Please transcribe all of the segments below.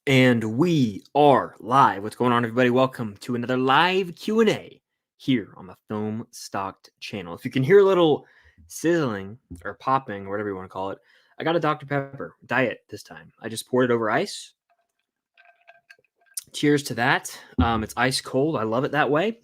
And we are live. What's going on, everybody? Welcome to another live Q&A here on the Film Stocked channel. If you can hear a little sizzling or popping, or whatever you want to call it, I got a Dr. Pepper diet this time. I just poured it over ice. Cheers to that. It's ice cold. I love it that way.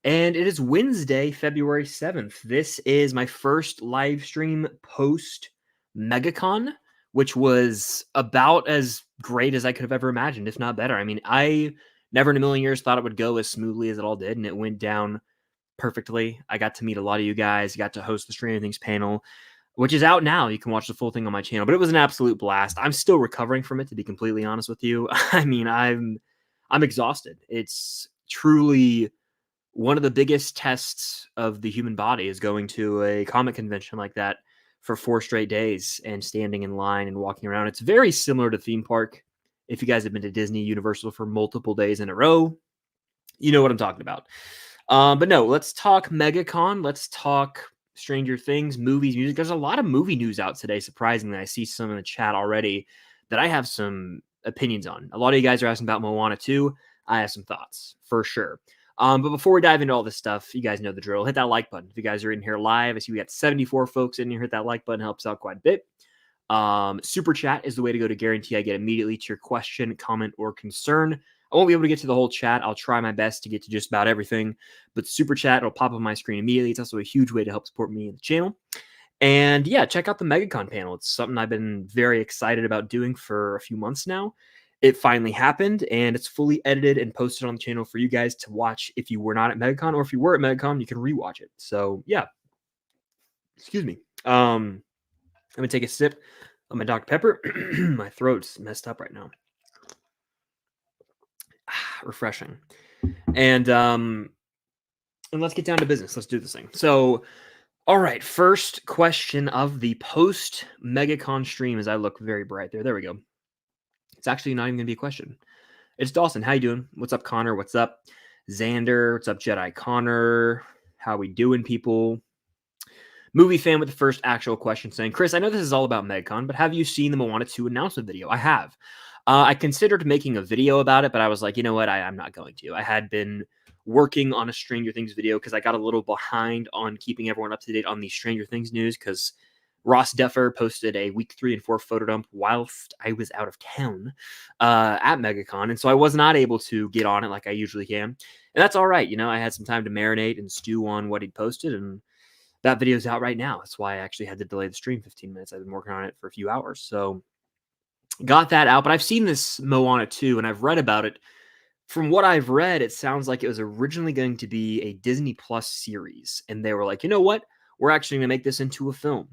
And it is Wednesday, February 7th. This is my first live stream post MEGACON, which was about as great as I could have ever imagined, if not better. I mean, I never in a million years thought it would go as smoothly as it all did, and it went down perfectly. I got to meet a lot of you guys, got to host the Stranger Things panel, which is out now. You can watch the full thing on my channel, but it was an absolute blast. I'm still recovering from it, to be completely honest with you. I mean, I'm exhausted. It's truly one of the biggest tests of the human body is going to a comic convention like that for 4 straight days and standing in line and walking around. It's very similar to theme park. If you guys have been to Disney, Universal for multiple days in a row, you know what I'm talking about. But no, let's talk MegaCon. Let's talk Stranger Things, movies, music. There's a lot of movie news out today, surprisingly. I see some in the chat already that I have some opinions on. A lot of you guys are asking about Moana 2. I have some thoughts, for sure. But before we dive into all this stuff, you guys know the drill. Hit that like button. If you guys are in here live, I see we got 74 folks in here. Hit that like button. Helps out quite a bit. Super chat is the way to go to guarantee I get immediately to your question, comment, or concern. I won't be able to get to the whole chat. I'll try my best to get to just about everything. But super chat will pop on my screen immediately. It's also a huge way to help support me and the channel. And yeah, check out the MegaCon panel. It's something I've been very excited about doing for a few months now. It finally happened, and it's fully edited and posted on the channel for you guys to watch if you were not at MegaCon, or if you were at MegaCon, you can rewatch it. So yeah, excuse me. I'm gonna take a sip of my Dr. Pepper. My throat's messed up right now. Refreshing. And let's get down to business. Let's do this thing. So, all right, first question of the post MegaCon stream. As I look very bright there we go. It's actually not even gonna be a question. It's Dawson. How you doing? What's up, Connor? What's up, Xander? What's up, Jedi Connor? How we doing, people? Movie fan with the first actual question saying, Chris, I know this is all about MegaCon, but have you seen the Moana 2 announcement video? I have. I considered making a video about it, but I was like, you know what? I'm not going to. I had been working on a Stranger Things video because I got a little behind on keeping everyone up to date on the Stranger Things news because Ross Deffer posted a week 3 and 4 photo dump whilst I was out of town at MegaCon. And so I was not able to get on it like I usually can. And that's all right. You know, I had some time to marinate and stew on what he'd posted, and that video's out right now. That's why I actually had to delay the stream 15 minutes. I've been working on it for a few hours. So got that out. But I've seen this Moana 2, and I've read about it. From what I've read, it sounds like it was originally going to be a Disney Plus series. And they were like, you know what? We're actually going to make this into a film.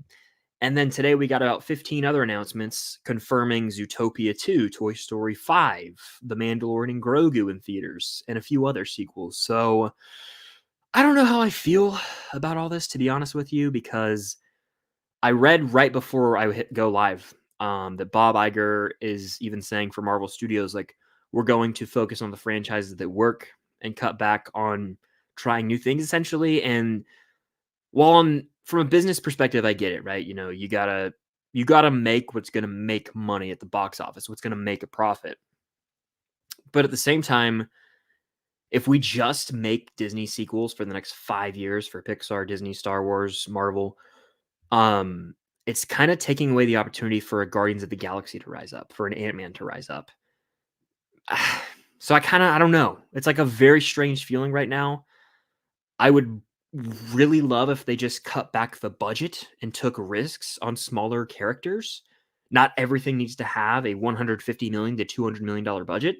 And then today we got about 15 other announcements confirming Zootopia 2, Toy Story 5, The Mandalorian and Grogu in theaters, and a few other sequels. So I don't know how I feel about all this, to be honest with you, because I read right before I hit go live that Bob Iger is even saying for Marvel Studios, like, we're going to focus on the franchises that work and cut back on trying new things, essentially. And while from a business perspective, I get it, right? You know, you gotta make what's gonna make money at the box office, what's gonna make a profit. But at the same time, if we just make Disney sequels for the next 5 years for Pixar, Disney, Star Wars, Marvel, it's kind of taking away the opportunity for a Guardians of the Galaxy to rise up, for an Ant-Man to rise up. So I don't know. It's like a very strange feeling right now. I would really love if they just cut back the budget and took risks on smaller characters. Not everything needs to have a $150 million to $200 million budget.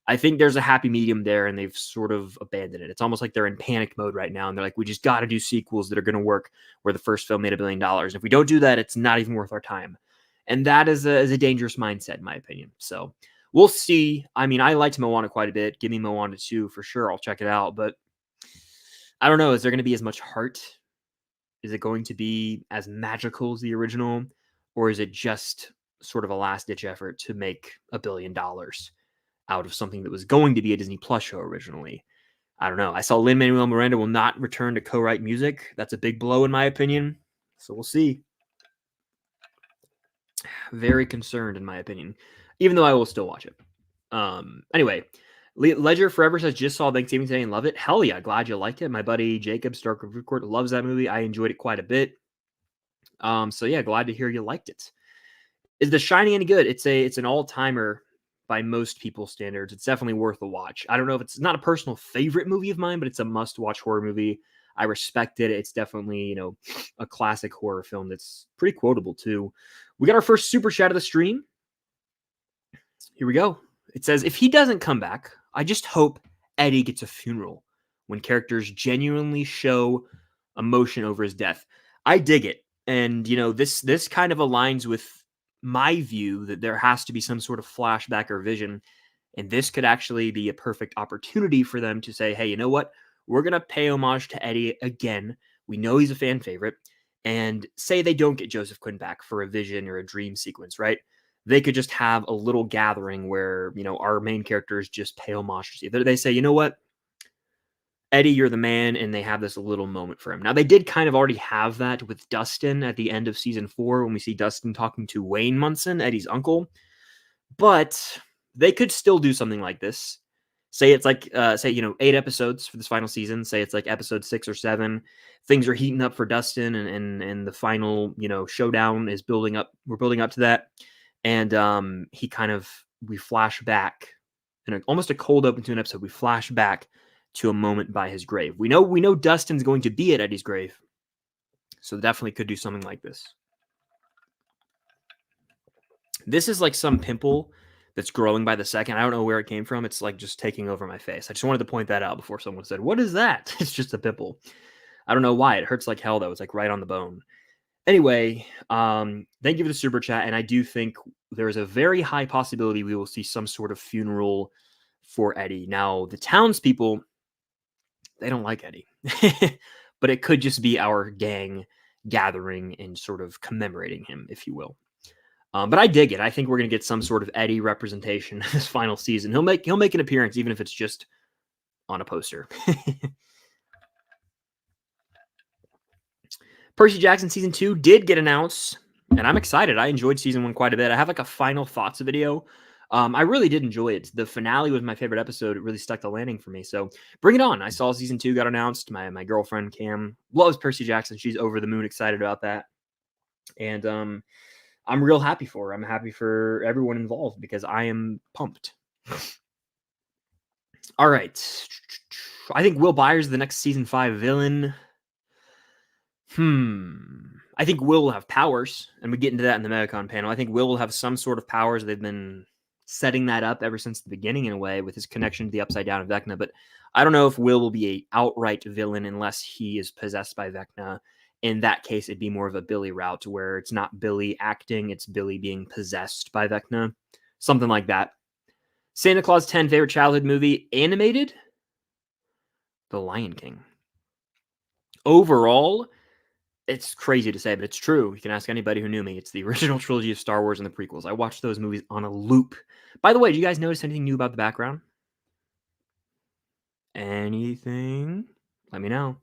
I think there's a happy medium there, and they've sort of abandoned it. It's almost like they're in panic mode right now, and they're like, we just got to do sequels that are going to work where the first film made $1 billion. If we don't do that, it's not even worth our time. And that is a dangerous mindset, in my opinion. So we'll see. I mean, I liked Moana quite a bit. Give me Moana 2 for sure. I'll check it out. But I don't know. Is there going to be as much heart? Is it going to be as magical as the original? Or is it just sort of a last-ditch effort to make $1 billion out of something that was going to be a Disney Plus show originally? I don't know. I saw Lin-Manuel Miranda will not return to co-write music. That's a big blow in my opinion. So we'll see. Very concerned in my opinion, even though I will still watch it. Anyway, Ledger Forever says just saw Thanksgiving today and love it. Hell yeah, glad you liked it. My buddy Jacob Stark of Record loves that movie. I enjoyed it quite a bit. So yeah, glad to hear you liked it. Is The Shining any good? It's an all timer by most people's standards. It's definitely worth a watch. I don't know if it's not a personal favorite movie of mine, but it's a must watch horror movie. I respect it. It's definitely, a classic horror film that's pretty quotable too. We got our first super chat of the stream. Here we go. It says, if he doesn't come back, I just hope Eddie gets a funeral when characters genuinely show emotion over his death. I dig it. And, this kind of aligns with my view that there has to be some sort of flashback or vision. And this could actually be a perfect opportunity for them to say, hey, you know what? We're going to pay homage to Eddie again. We know he's a fan favorite. And say they don't get Joseph Quinn back for a vision or a dream sequence, right? They could just have a little gathering where, our main characters just pay homage to you. They say, you know what? Eddie, you're the man, and they have this little moment for him. Now, they did kind of already have that with Dustin at the end of season 4 when we see Dustin talking to Wayne Munson, Eddie's uncle. But they could still do something like this. Say it's like, 8 episodes for this final season. Say it's like episode 6 or 7. Things are heating up for Dustin, and the final, showdown is building up. We're building up to that. And we flash back in almost a cold open to an episode. We flash back to a moment by his grave. We know Dustin's going to be at Eddie's grave. So definitely could do something like this. This is like some pimple that's growing by the second. I don't know where it came from. It's like just taking over my face. I just wanted to point that out before someone said, what is that? It's just a pimple. I don't know why. It hurts like hell though. It's like right on the bone. Anyway, thank you for the super chat. And I do think there's a very high possibility we will see some sort of funeral for Eddie. Now, the townspeople, they don't like Eddie, but it could just be our gang gathering and sort of commemorating him, if you will. But I dig it. I think we're going to get some sort of Eddie representation this final season. He'll make an appearance, even if it's just on a poster. Percy Jackson Season 2 did get announced, and I'm excited. I enjoyed Season 1 quite a bit. I have like a final thoughts video. I really did enjoy it. The finale was my favorite episode. It really stuck the landing for me. So bring it on. I saw Season 2 got announced. My girlfriend, Cam, loves Percy Jackson. She's over the moon excited about that. And I'm real happy for her. I'm happy for everyone involved because I am pumped. All right. I think Will Byers is the next Season 5 villain. I think Will will have powers, and we get into that in the MEGACON panel. I think Will have some sort of powers. They've been setting that up ever since the beginning in a way with his connection to the Upside Down of Vecna, but I don't know if Will be a outright villain unless he is possessed by Vecna. In that case, it'd be more of a Billy route where it's not Billy acting, it's Billy being possessed by Vecna. Something like that. Santa Claus 10 favorite childhood movie, animated? The Lion King. Overall, it's crazy to say, but it's true. You can ask anybody who knew me. It's the original trilogy of Star Wars and the prequels. I watched those movies on a loop. By the way, do you guys notice anything new about the background? Anything? Let me know.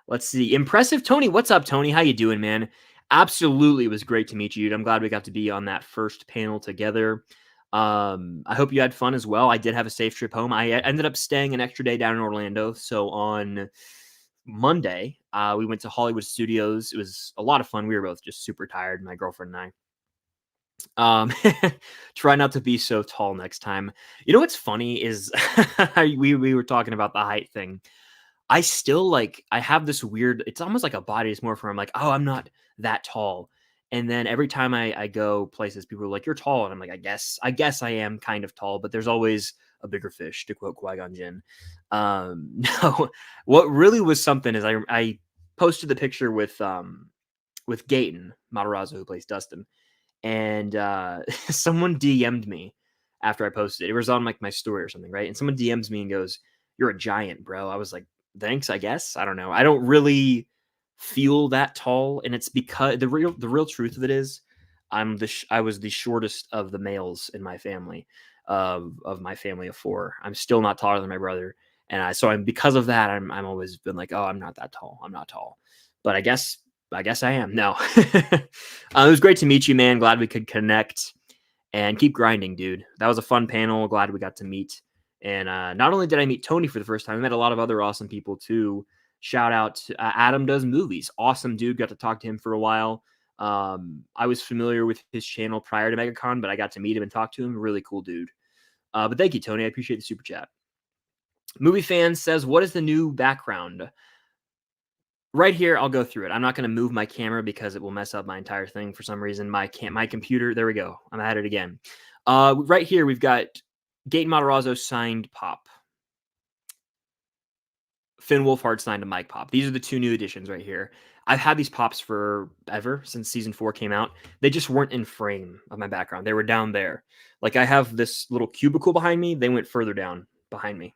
Let's see. Impressive Tony. What's up, Tony? How you doing, man? Absolutely. It was great to meet you. I'm glad we got to be on that first panel together. I hope you had fun as well. I did have a safe trip home. I ended up staying an extra day down in Orlando. So on Monday, we went to Hollywood Studios. It was a lot of fun. We were both just super tired, my girlfriend and I. Try not to be so tall next time. You know what's funny is we were talking about the height thing. I still I have this weird, it's almost like a body dysmorphia. I'm like, oh, I'm not that tall. And then every time I go places, people are like, you're tall. And I'm like, I guess I am kind of tall, but there's always a bigger fish, to quote Qui-Gon Jinn. No, what really was something is I posted the picture with Gaten Matarazzo, who plays Dustin. And someone DM'd me after I posted it. It was on my story or something, right? And someone DMs me and goes, you're a giant, bro. I was like, thanks, I guess. I don't know. I don't really feel that tall, and it's because the real truth of it is I was the shortest of the males in my family, of my family of 4. I'm still not taller than my brother, and I'm because of that I'm always been like, oh, I'm not that tall. I'm not tall, but I guess I am. No. It was great to meet you, man. Glad we could connect. And keep grinding, dude. That was a fun panel. Glad we got to meet. And not only did I meet Tony for the first time, I met a lot of other awesome people too. Shout out to Adam Does Movies. Awesome dude. Got to talk to him for a while. I was familiar with his channel prior to MegaCon, but I got to meet him and talk to him. Really cool dude. But thank you, Tony. I appreciate the super chat. Movie Fan says, what is the new background? Right here, I'll go through it. I'm not going to move my camera because it will mess up my entire thing for some reason. My computer, there we go. I'm at it again. Right here, we've got Gaten Matarazzo signed Pop. Finn Wolfhard signed a Mike Pop. These are the two new additions right here. I've had these Pops forever, since season 4 came out. They just weren't in frame of my background. They were down there. Like, I have this little cubicle behind me. They went further down behind me.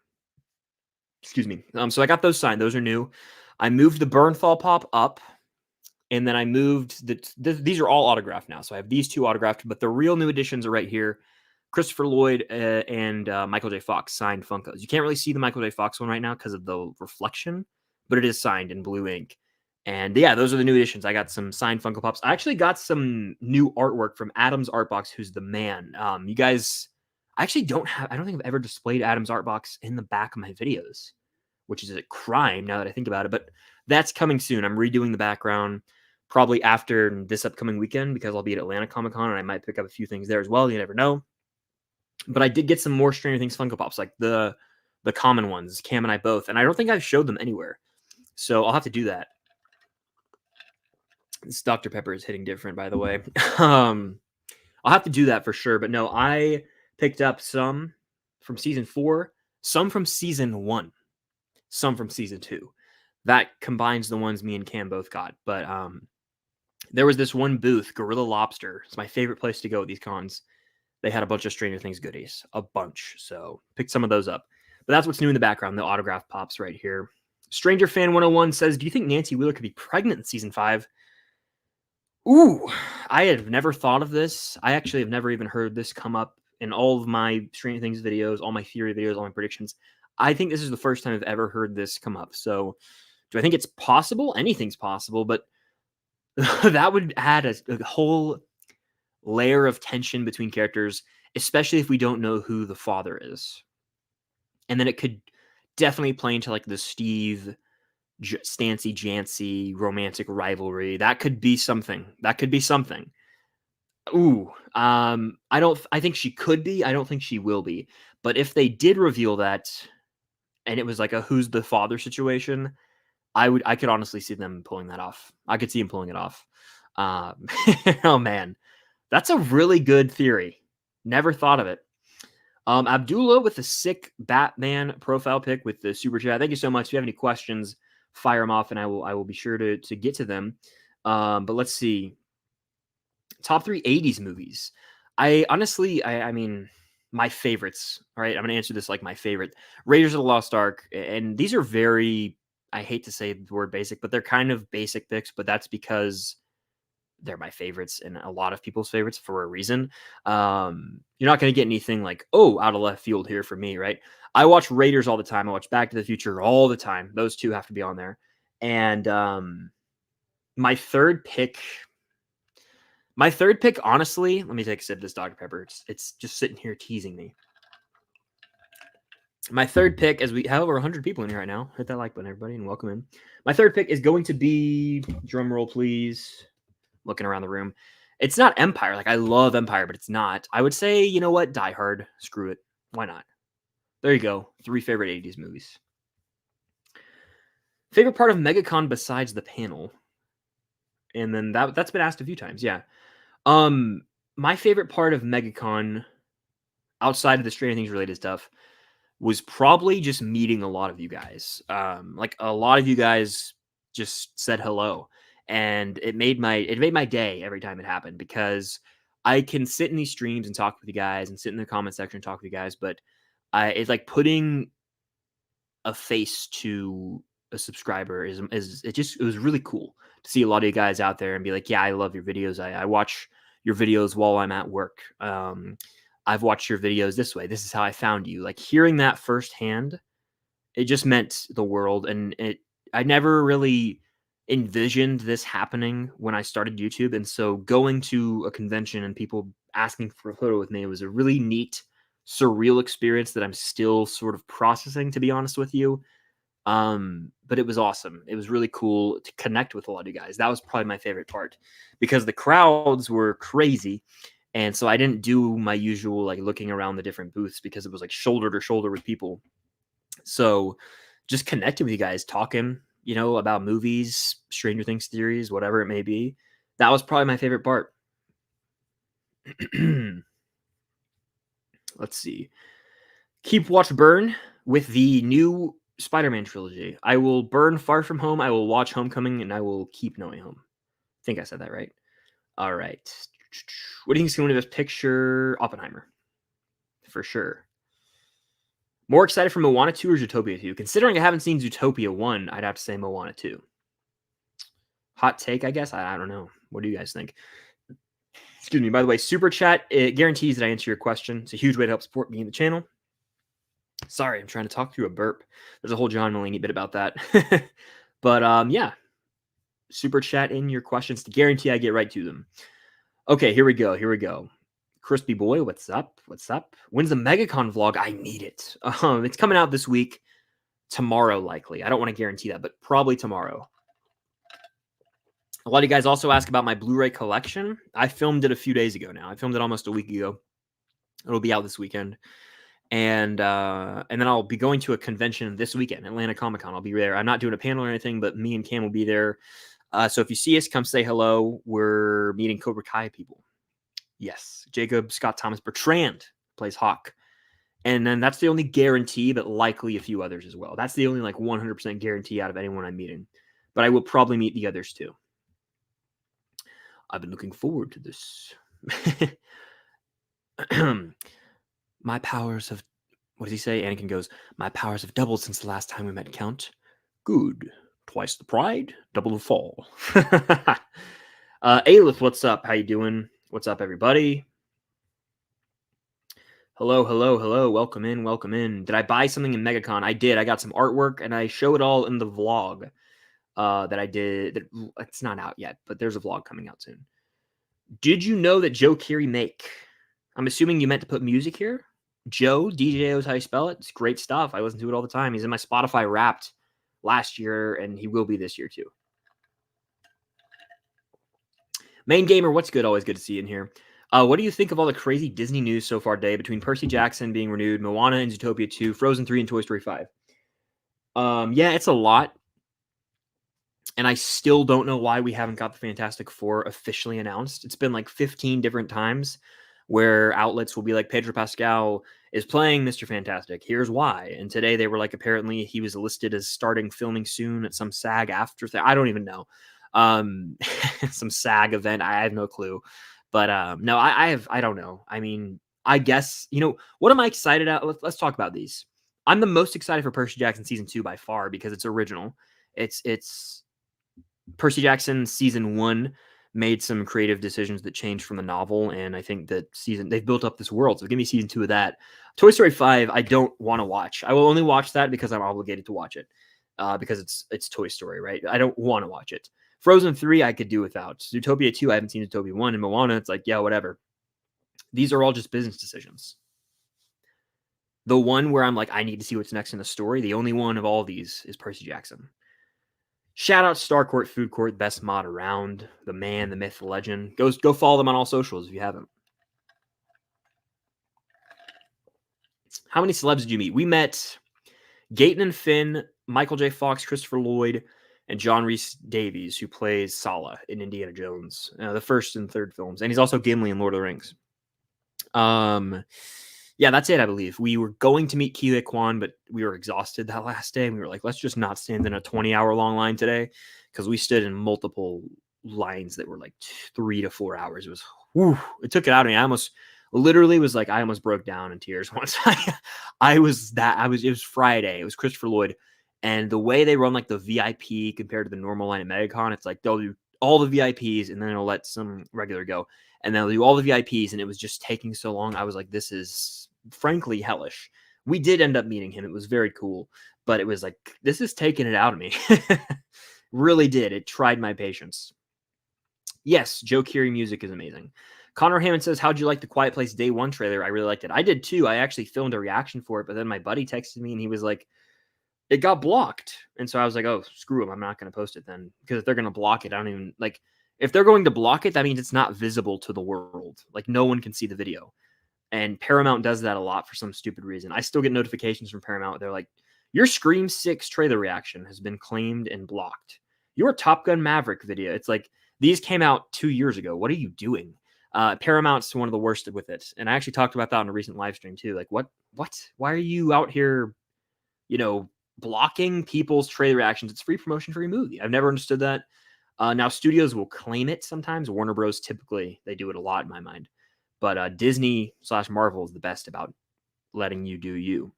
Excuse me. So I got those signed. Those are new. I moved the Bernthal Pop up, and then I moved these are all autographed now. So I have these two autographed, but the real new additions are right here. Christopher Lloyd and Michael J. Fox signed Funkos. You can't really see the Michael J. Fox one right now because of the reflection, but it is signed in blue ink. And yeah, those are the new additions. I got some signed Funko Pops. I actually got some new artwork from Adam's Art Box, who's the man. You guys, I actually don't think I've ever displayed Adam's Art Box in the back of my videos, which is a crime now that I think about it. But that's coming soon. I'm redoing the background probably after this upcoming weekend because I'll be at Atlanta Comic Con and I might pick up a few things there as well. You never know. But I did get some more Stranger Things Funko Pops, like the common ones, Cam and I both. And I don't think I've showed them anywhere. So I'll have to do that. This Dr. Pepper is hitting different, by the way. I'll have to do that for sure. But no, I picked up some from season 4, some from season 1, some from season 2. That combines the ones me and Cam both got. But there was this one booth, Gorilla Lobster. It's my favorite place to go at these cons. They had a bunch of Stranger Things goodies, a bunch. So picked some of those up. But that's what's new in the background, the autograph Pops right here. Stranger Fan 101 says, do you think Nancy Wheeler could be pregnant in season 5? Ooh, I have never thought of this. I actually have never even heard this come up in all of my Stranger Things videos, all my theory videos, all my predictions. I think this is the first time I've ever heard this come up. So do I think it's possible? Anything's possible, but that would add a whole layer of tension between characters, especially if we don't know who the father is. And then it could definitely play into like the Steve Stancy Jancy romantic rivalry. That could be something. Ooh, I think she could be. I don't think she will be. But if they did reveal that and it was like a who's the father situation, I could honestly see them pulling that off. I could see him pulling it off. Oh man, that's a really good theory. Never thought of it. Abdullah with the sick Batman profile pic with the super chat. Thank you so much. If you have any questions, fire them off and I will be sure to get to them. But let's see. Top 3 80s movies. I honestly, I mean, my favorites. All right, I'm gonna answer this like my favorite. Raiders of the Lost Ark, and these are very. I hate to say the word basic, but they're kind of basic picks. But that's because they're my favorites and a lot of people's favorites for a reason. You're not going to get anything like, oh, out of left field here for me, right? I watch Raiders all the time. I watch Back to the Future all the time. Those two have to be on there. And my third pick, honestly, let me take a sip of this Dr. Pepper. It's just sitting here teasing me. My third pick, as we have over 100 people in here right now, hit that like button, everybody, and welcome in. My third pick is going to be, drum roll, please. Looking around the room. It's not Empire. Like, I love Empire, but it's not. I would say, you know what? Die Hard. Screw it. Why not? There you go. 3 favorite 80s movies. Favorite part of MegaCon besides the panel? And then that's been asked a few times. Yeah. My favorite part of MegaCon, outside of the Stranger Things related stuff, was probably just meeting a lot of you guys. Like, a lot of you guys just said hello. And it made my day every time it happened because I can sit in these streams and talk with you guys and sit in the comment section and talk with you guys, but it's like putting a face to a subscriber it was really cool to see a lot of you guys out there and be like, yeah, I love your videos. I watch your videos while I'm at work. I've watched your videos this way. This is how I found you. Like, hearing that firsthand, it just meant the world. And I never really envisioned this happening when I started YouTube. And so going to a convention and people asking for a photo with me. It was a really neat, surreal experience that I'm still sort of processing, to be honest with you. But it was awesome. It was really cool to connect with a lot of you guys. That was probably my favorite part because the crowds were crazy. And so I didn't do my usual like looking around the different booths because it was like shoulder to shoulder with people. So just connecting with you guys, talking, about movies, Stranger Things theories, whatever it may be. That was probably my favorite part. Let's see. Keep watch burn with the new Spider-Man trilogy. I will burn Far From Home, I will watch Homecoming, and I will keep No Way Home. I think I said that right. All right. What do you think is going to be this picture? Oppenheimer. For sure. More excited for Moana 2 or Zootopia 2? Considering I haven't seen Zootopia 1, I'd have to say Moana 2. Hot take, I guess? I don't know. What do you guys think? Excuse me. By the way, Super Chat, it guarantees that I answer your question. It's a huge way to help support me in the channel. Sorry, I'm trying to talk through a burp. There's a whole John Mulaney bit about that. But yeah, Super Chat in your questions to guarantee I get right to them. Okay, here we go. Crispy Boy, what's up? When's the MegaCon vlog? I need it. It's coming out this week. Tomorrow, likely. I don't want to guarantee that, but probably tomorrow. A lot of you guys also ask about my Blu-ray collection. I filmed it a few days ago now. I filmed it almost a week ago. It'll be out this weekend. And then I'll be going to a convention this weekend, Atlanta Comic-Con. I'll be there. I'm not doing a panel or anything, but me and Cam will be there. So if you see us, come say hello. We're meeting Cobra Kai people. Yes, Jacob Scott Thomas Bertrand plays Hawk. And then that's the only guarantee, but likely a few others as well. That's the only 100% guarantee out of anyone I'm meeting. But I will probably meet the others too. I've been looking forward to this. My powers have... What does he say? Anakin goes, my powers have doubled since the last time we met, Count. Good. Twice the pride, double the fall. Aelith, what's up? How you doing? What's up, everybody? Hello. Welcome in. Did I buy something in MegaCon? I did. I got some artwork, and I show it all in the vlog that I did. It's not out yet, but there's a vlog coming out soon. Did you know that Joe Keery make? I'm assuming you meant to put music here. Joe, DJO is how you spell it. It's great stuff. I listen to it all the time. He's in my Spotify Wrapped last year, and he will be this year too. Main Gamer, what's good? Always good to see you in here. What do you think of all the crazy Disney news so far today between Percy Jackson being renewed, Moana and Zootopia 2, Frozen 3, and Toy Story 5? Yeah, it's a lot. And I still don't know why we haven't got the Fantastic Four officially announced. It's been 15 different times where outlets will be like, Pedro Pascal is playing Mr. Fantastic. Here's why. And today they were like, apparently he was listed as starting filming soon at some SAG after thing. I don't even know. Some SAG event. I have no clue. But no, I don't know. I mean, I guess, what am I excited about? Let's talk about these. I'm the most excited for Percy Jackson season 2 by far because it's original. It's Percy Jackson season 1 made some creative decisions that changed from the novel, and I think that they've built up this world. So give me season 2 of that. Toy Story 5, I don't want to watch. I will only watch that because I'm obligated to watch it because it's Toy Story, right? I don't want to watch it. Frozen 3, I could do without. Zootopia 2, I haven't seen Zootopia 1, and Moana, it's like, yeah, whatever. These are all just business decisions. The one where I'm like, I need to see what's next in the story, the only one of all these is Percy Jackson. Shout out Starcourt Food Court, best mod around. The man, the myth, the legend. Go follow them on all socials if you haven't. How many celebs did you meet? We met Gaten and Finn, Michael J. Fox, Christopher Lloyd, and John Rhys Davies, who plays Sala in Indiana Jones, the first and third films. And he's also Gimli in Lord of the Rings. Yeah, that's it, I believe. We were going to meet Keeley Kwan, but we were exhausted that last day. And we were like, let's just not stand in a 20-hour long line today because we stood in multiple lines that were 3 to 4 hours. It was, it took it out of me. I almost broke down in tears once. It was Friday. It was Christopher Lloyd. And the way they run the VIP compared to the normal line at MegaCon, it's they'll do all the VIPs and then they'll let some regular go. And they'll do all the VIPs, and it was just taking so long. I was like, this is frankly hellish. We did end up meeting him. It was very cool, but it was this is taking it out of me. Really did. It tried my patience. Yes, Joe Keery music is amazing. Connor Hammond says, how'd you like the Quiet Place Day 1 trailer? I really liked it. I did too. I actually filmed a reaction for it, but then my buddy texted me and he was like, it got blocked. And so I was like, oh, screw them. I'm not going to post it then. Because if they're going to block it, I don't even, like, if they're going to block it, that means it's not visible to the world. Like, no one can see the video. And Paramount does that a lot for some stupid reason. I still get notifications from Paramount. They're like, your Scream 6 trailer reaction has been claimed and blocked. Your Top Gun Maverick video. It's like, these came out 2 years ago. What are you doing? Paramount's one of the worst with it. And I actually talked about that on a recent live stream too. Like, what? Why are you out here, blocking people's trailer reactions? It's free promotion for your movie. I've never understood that. Now, studios will claim it sometimes. Warner Bros. Typically, they do it a lot in my mind. But Disney/Marvel is the best about letting you do you.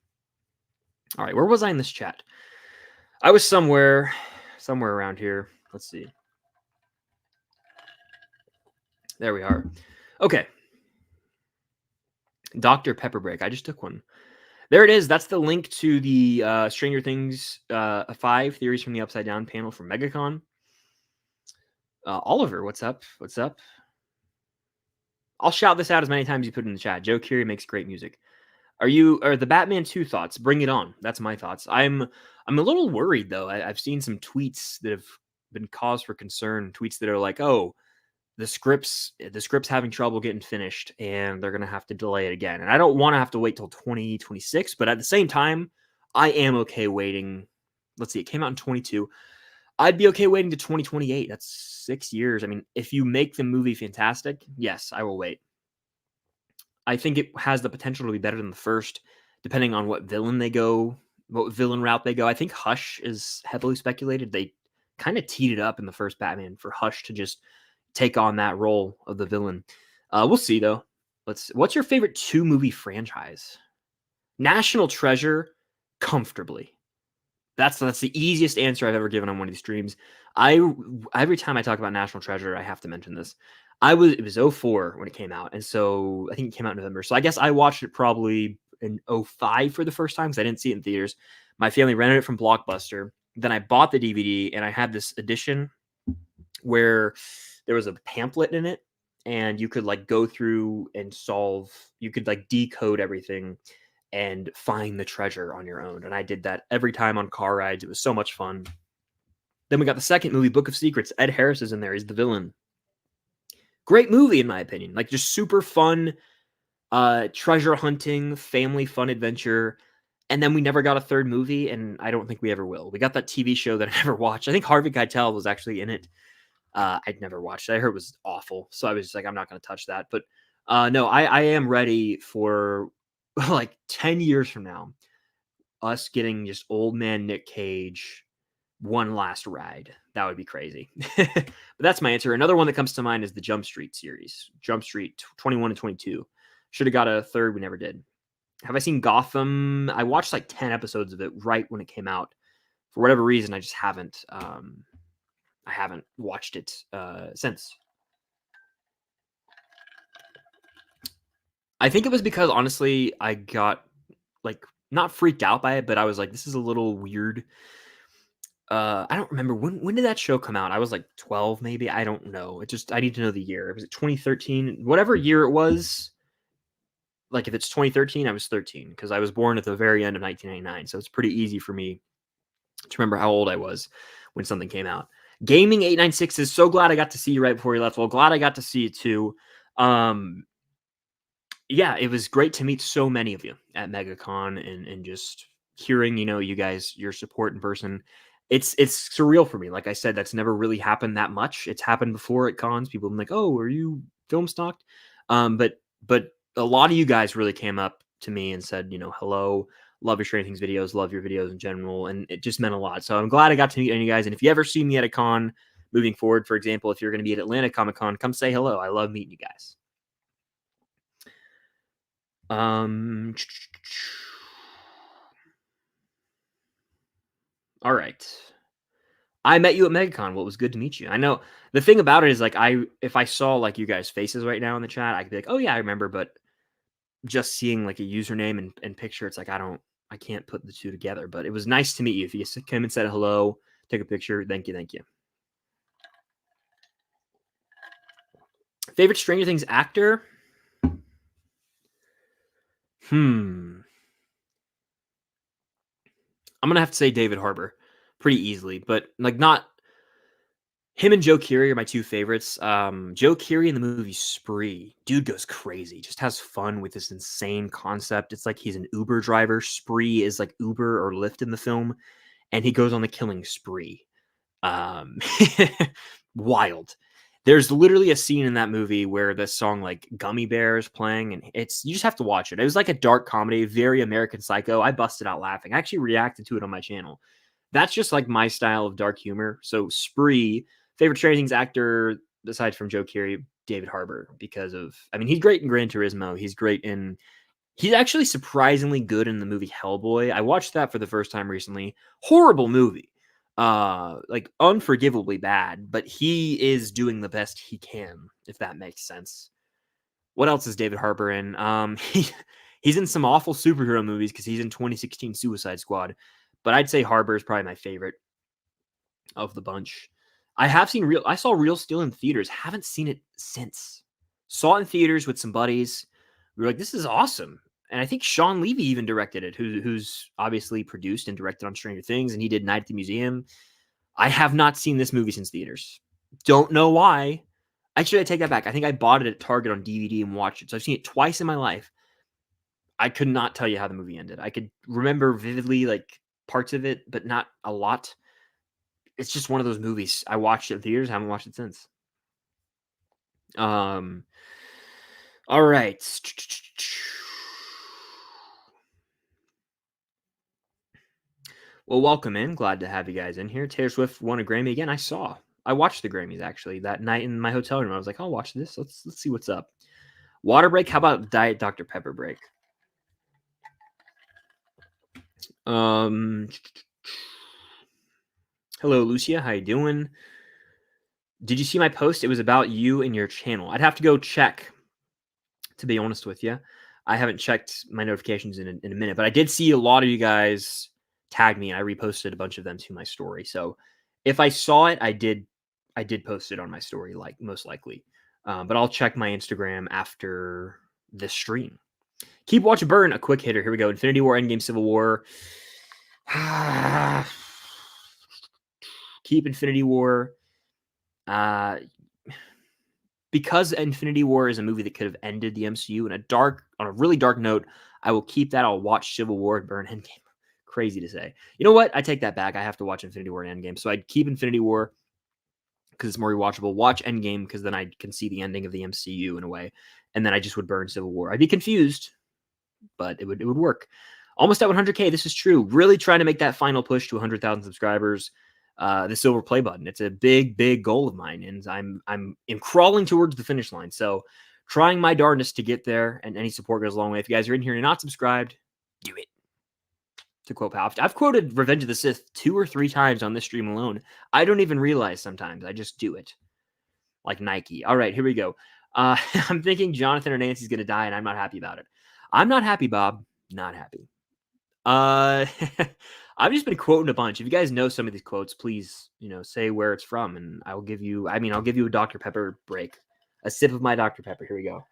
All right, where was I in this chat? I was somewhere around here. Let's see. There we are. Okay. Dr. Pepper Break. I just took one. There it is. That's the link to the Stranger Things 5 Theories from the Upside Down panel from MegaCon. Oliver, what's up? What's up? I'll shout this out as many times as you put it in the chat. Joe Keery makes great music. Are the Batman 2 thoughts? Bring it on. That's my thoughts. I'm a little worried though. I've seen some tweets that have been cause for concern. Tweets that are like, oh, the script's having trouble getting finished and they're gonna have to delay it again. And I don't want to have to wait till 2026, but at the same time, I am okay waiting. Let's see, it came out in 22. I'd be okay waiting to 2028. That's 6 years. I mean, if you make the movie fantastic, yes, I will wait. I think it has the potential to be better than the first, depending on what villain route they go. I think Hush is heavily speculated. They kind of teed it up in the first Batman for Hush to just take on that role of the villain. We'll see though. What's your favorite 2-movie franchise? National Treasure, comfortably. That's the easiest answer I've ever given on one of these streams. Every time I talk about National Treasure, I have to mention this. It was 04 when it came out, and so I think it came out in November. So I guess I watched it probably in 05 for the first time because I didn't see it in theaters. My family rented it from Blockbuster. Then I bought the DVD, and I had this edition where there was a pamphlet in it, and you could like go through and you could like decode everything and find the treasure on your own. And I did that every time on car rides. It was so much fun. Then we got the second movie, Book of Secrets. Ed Harris is in there. He's the villain. Great movie, in my opinion. Like, just super fun treasure hunting, family fun adventure. And then we never got a third movie, and I don't think we ever will. We got that TV show that I never watched. I think Harvey Keitel was actually in it. I'd never watched it. I heard it was awful. So I was just like, I'm not going to touch that. But no, I am ready for like 10 years from now, us getting just old man Nick Cage one last ride. That would be crazy. But that's my answer. Another one that comes to mind is the Jump Street series. Jump Street 21 and 22. Should have got a third. We never did. Have I seen Gotham? I watched like 10 episodes of it right when it came out. For whatever reason, I just haven't. I haven't watched it since. I think it was because, honestly, I got, like, not freaked out by it, but I was like, this is a little weird. I don't remember. When did that show come out? I was, like, 12, maybe? I don't know. I need to know the year. Was it 2013? Whatever year it was, like, if it's 2013, I was 13, because I was born at the very end of 1999, so it's pretty easy for me to remember how old I was when something came out. Gaming 896 is so glad I got to see you right before you left. Well, glad I got to see you, too. Yeah, it was great to meet so many of you at MegaCon and just hearing, you guys, your support in person. It's surreal for me. Like I said, that's never really happened that much. It's happened before at cons. People have been like, "Oh, are you film stocked?" But a lot of you guys really came up to me and said, hello, love your Stranger Things videos, love your videos in general, and it just meant a lot. So I'm glad I got to meet you guys. And if you ever see me at a con moving forward, for example, if you're going to be at Atlanta Comic Con, come say hello. I love meeting you guys. All right. I met you at MegaCon. Well, it was good to meet you. I know the thing about it is, like, if I saw like you guys' faces right now in the chat, I could be like, oh yeah, I remember. But just seeing like a username and picture, it's like I can't put the two together. But it was nice to meet you. If you came and said hello, take a picture, thank you. Favorite Stranger Things actor? I'm gonna have to say David Harbour pretty easily, but like not him and Joe Keery are my two favorites. Joe Keery in the movie Spree, dude goes crazy, just has fun with this insane concept. It's like he's an Uber driver. Spree is like Uber or Lyft in the film, and he goes on the killing spree. Um, wild. There's literally a scene in that movie where the song like Gummy Bear is playing, and it's you just have to watch it. It was like a dark comedy, very American Psycho. I busted out laughing. I actually reacted to it on my channel. That's just like my style of dark humor. So Spree, favorite Stranger Things actor aside from Joe Keery, David Harbour, because of I mean he's great in Gran Turismo. He's actually surprisingly good in the movie Hellboy. I watched that for the first time recently. Horrible movie. Like unforgivably bad, but he is doing the best he can, if that makes sense. What else is David Harbour in? He's in some awful superhero movies because he's in 2016 Suicide Squad. But I'd say Harbour is probably my favorite of the bunch. I saw Real Steel in theaters. Haven't seen it since. Saw it in theaters with some buddies. We were like, this is awesome. And I think Sean Levy even directed it, who's obviously produced and directed on Stranger Things, and he did Night at the Museum. I have not seen this movie since theaters. Don't know why. Actually, I take that back. I think I bought it at Target on DVD and watched it. So I've seen it twice in my life. I could not tell you how the movie ended. I could remember vividly like parts of it, but not a lot. It's just one of those movies. I watched it in theaters, haven't watched it since. All right. Well, welcome in. Glad to have you guys in here. Taylor Swift won a Grammy again. I watched the Grammys actually that night in my hotel room. I was like, I'll watch this. Let's see what's up. Water break. How about Diet Dr. Pepper break? Hello, Lucia. How you doing? Did you see my post? It was about you and your channel. I'd have to go check, to be honest with you. I haven't checked my notifications in a minute, but I did see a lot of you guys tag me, and I reposted a bunch of them to my story. So if I saw it, I did post it on my story, like most likely. But I'll check my Instagram after this stream. Keep watching burn. A quick hitter. Here we go. Infinity War, Endgame, Civil War. Keep Infinity War. Because Infinity War is a movie that could have ended the MCU on a really dark note, I will keep that. I'll watch Civil War and burn Endgame. Crazy to say. You know what? I take that back. I have to watch Infinity War and Endgame. So I'd keep Infinity War because it's more rewatchable. Watch Endgame because then I can see the ending of the MCU in a way. And then I just would burn Civil War. I'd be confused, but it would work. Almost at 100K. This is true. Really trying to make that final push to 100,000 subscribers. The silver play button. It's a big goal of mine, and I'm crawling towards the finish line. So trying my darndest to get there, and any support goes a long way. If you guys are in here and you're not subscribed, do it. To quote Pal, I've quoted Revenge of the Sith 2 or 3 times on this stream alone. I don't even realize sometimes. I just do it. Like Nike. All right, here we go. I'm thinking Jonathan or Nancy's going to die, and I'm not happy about it. I'm not happy, Bob. Not happy. I've just been quoting a bunch. If you guys know some of these quotes, please, say where it's from, and I'll give you a Dr. Pepper break. A sip of my Dr. Pepper. Here we go.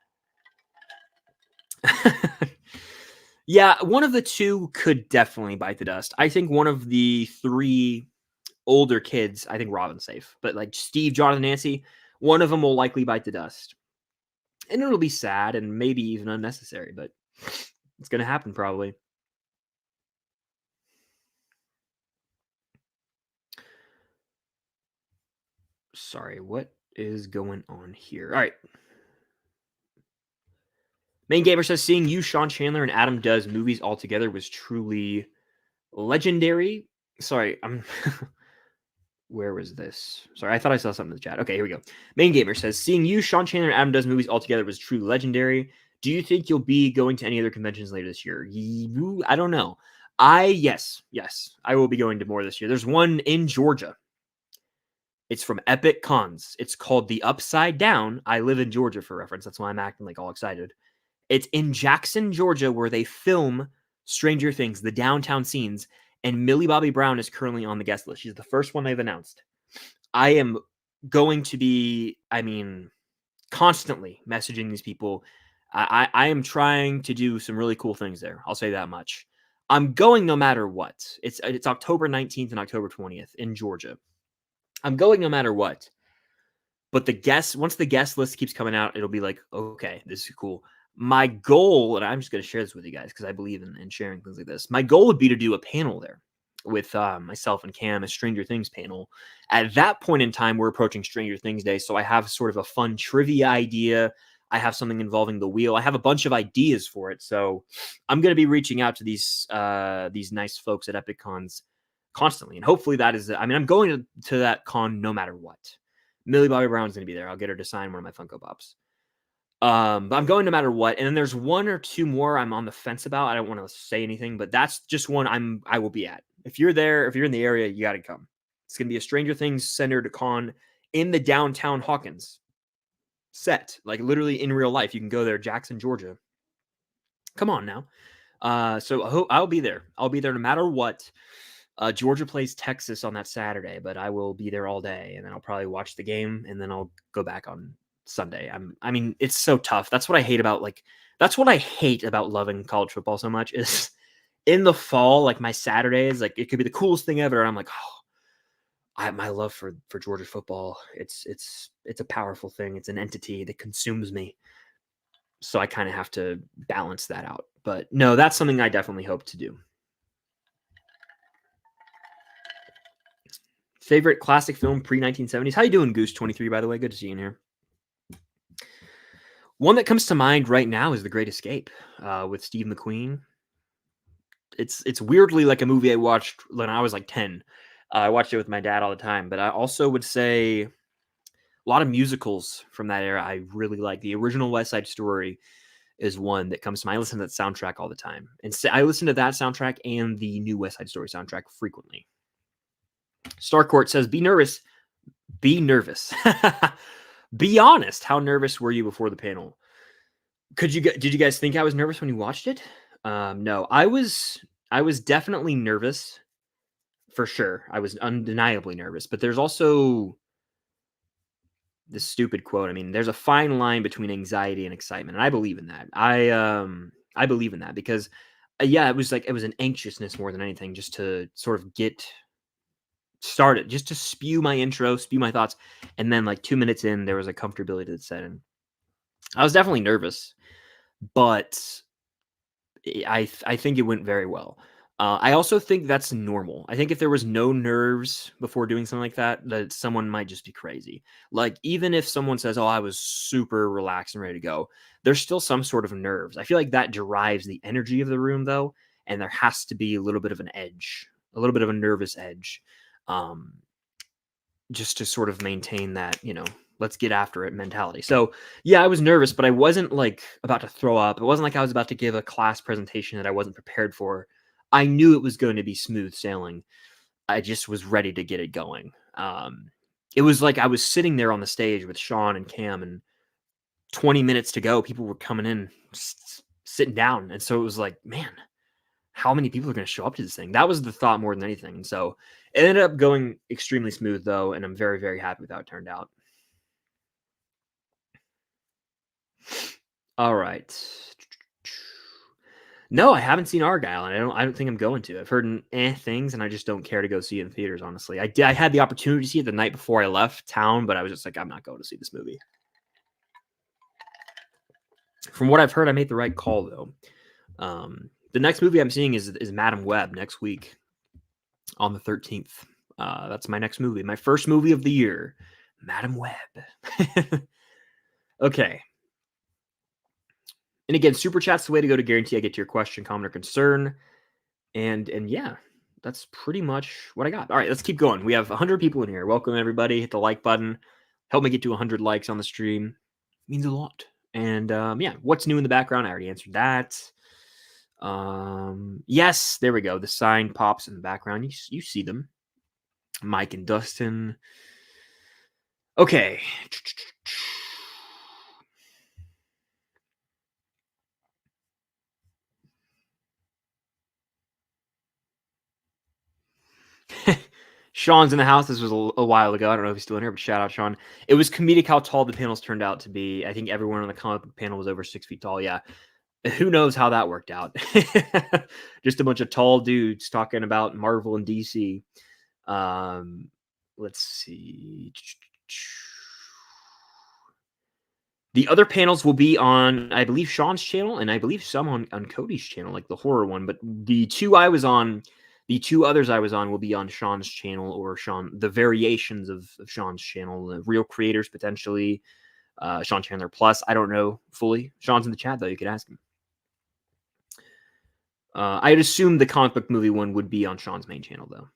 Yeah, one of the two could definitely bite the dust. I think one of the 3 older kids, I think Robin's safe. But like Steve, Jonathan, Nancy, one of them will likely bite the dust. And it'll be sad and maybe even unnecessary, but it's going to happen probably. Sorry, what is going on here? All right. Main Gamer says, seeing you, Sean Chandler, and Adam Does movies all together was truly legendary. Sorry, I'm... Where was this? Sorry, I thought I saw something in the chat. Okay, here we go. Main Gamer says, seeing you, Sean Chandler, and Adam Does movies all together was truly legendary. Do you think you'll be going to any other conventions later this year? I don't know. Yes, I will be going to more this year. There's one in Georgia. It's from Epic Cons. It's called The Upside Down. I live in Georgia for reference. That's why I'm acting like all excited. It's in Jackson, Georgia, where they film Stranger Things, the downtown scenes, and Millie Bobby Brown is currently on the guest list. She's the first one they've announced. I am going to be, constantly messaging these people. I am trying to do some really cool things there. I'll say that much. I'm going no matter what. It's October 19th and October 20th in Georgia. I'm going no matter what. But once the guest list keeps coming out, it'll be like, okay, this is cool. My goal, and I'm just going to share this with you guys because I believe in sharing things like this. My goal would be to do a panel there with myself and Cam, a Stranger Things panel. At that point in time, we're approaching Stranger Things Day, so I have sort of a fun trivia idea. I have something involving the wheel. I have a bunch of ideas for it, so I'm going to be reaching out to these nice folks at Epic Cons constantly, and hopefully that is. I mean, I'm going to that con no matter what. Millie Bobby Brown's going to be there. I'll get her to sign one of my Funko Pops. But I'm going no matter what. And then there's one or two more I'm on the fence about. I don't want to say anything, but that's just one I will be at. If you're there, if you're in the area, you got to come. It's going to be a Stranger Things centered con in the downtown Hawkins set, like literally in real life. You can go there, Jackson, Georgia. Come on now. So I'll be there. I'll be there no matter what. Georgia plays Texas on that Saturday, but I will be there all day, and then I'll probably watch the game, and then I'll go back on Sunday. I mean, it's so tough. That's what I hate about loving college football so much is in the fall, like my Saturdays, like it could be the coolest thing ever. And I'm like, my love for Georgia football, it's a powerful thing. It's an entity that consumes me. So I kind of have to balance that out. But no, that's something I definitely hope to do. Favorite classic film pre-1970s? How you doing, Goose23, by the way? Good to see you in here. One that comes to mind right now is The Great Escape with Steve McQueen. It's weirdly like a movie I watched when I was like 10. I watched it with my dad all the time, but I also would say a lot of musicals from that era I really like. The original West Side Story is one that comes to mind. I listen to that soundtrack all the time. And I listen to that soundtrack and the new West Side Story soundtrack frequently. Starcourt says, be nervous. Be nervous. Be honest. How nervous were you before the panel? Did you guys think I was nervous when you watched it? No, I was definitely nervous for sure. I was undeniably nervous, but there's also this stupid quote. I mean, there's a fine line between anxiety and excitement, and I believe in that. I believe in that because yeah, it was an anxiousness more than anything, just to sort of get started, just to spew my intro, spew my thoughts, and then like 2 minutes in, there was a comfortability that set in. I was definitely nervous, but I think it went very well. I also think that's normal. I think if there was no nerves before doing something like that, that someone might just be crazy. Like even if someone says, "Oh, I was super relaxed and ready to go," there's still some sort of nerves. I feel like that derives the energy of the room, though, and there has to be a little bit of an edge, a little bit of a nervous edge, just to sort of maintain that, let's get after it mentality. So yeah, I was nervous, but I wasn't like about to throw up. It wasn't like I was about to give a class presentation that I wasn't prepared for. I knew it was going to be smooth sailing. I just was ready to get it going. It was like I was sitting there on the stage with Sean and Cam, and 20 minutes to go, people were coming in, sitting down. And so it was like, man, how many people are going to show up to this thing? That was the thought more than anything. And so it ended up going extremely smooth, though, and I'm very, very happy with how it turned out. All right. No, I haven't seen Argyle, and I don't think I'm going to. I've heard things, and I just don't care to go see it in theaters, honestly. I had the opportunity to see it the night before I left town, but I was just like, I'm not going to see this movie. From what I've heard, I made the right call, though. The next movie I'm seeing is Madam Web next week on the 13th. That's my next movie. My first movie of the year, Madam Web. Okay. And again, Super Chat's the way to go to guarantee I get to your question, comment, or concern. And yeah, that's pretty much what I got. All right, let's keep going. We have 100 people in here. Welcome, everybody. Hit the like button. Help me get to 100 likes on the stream. It means a lot. And yeah, what's new in the background? I already answered that. Yes, there we go. The sign pops in the background. You see them. Mike and Dustin. Okay. Sean's in the house. This was a while ago. I don't know if he's still in here, but shout out, Sean. It was comedic how tall the panels turned out to be. I think everyone on the comic book panel was over 6 feet tall. Yeah. Who knows how that worked out? Just a bunch of tall dudes talking about Marvel and DC. Let's see. The other panels will be on, I believe, Sean's channel, and I believe some on Cody's channel, like the horror one. But the two others I was on will be on Sean's channel, or the variations of Sean's channel, the real creators potentially, Sean Chandler Plus. I don't know fully. Sean's in the chat, though. You could ask him. I'd assume the comic book movie one would be on Sean's main channel, though.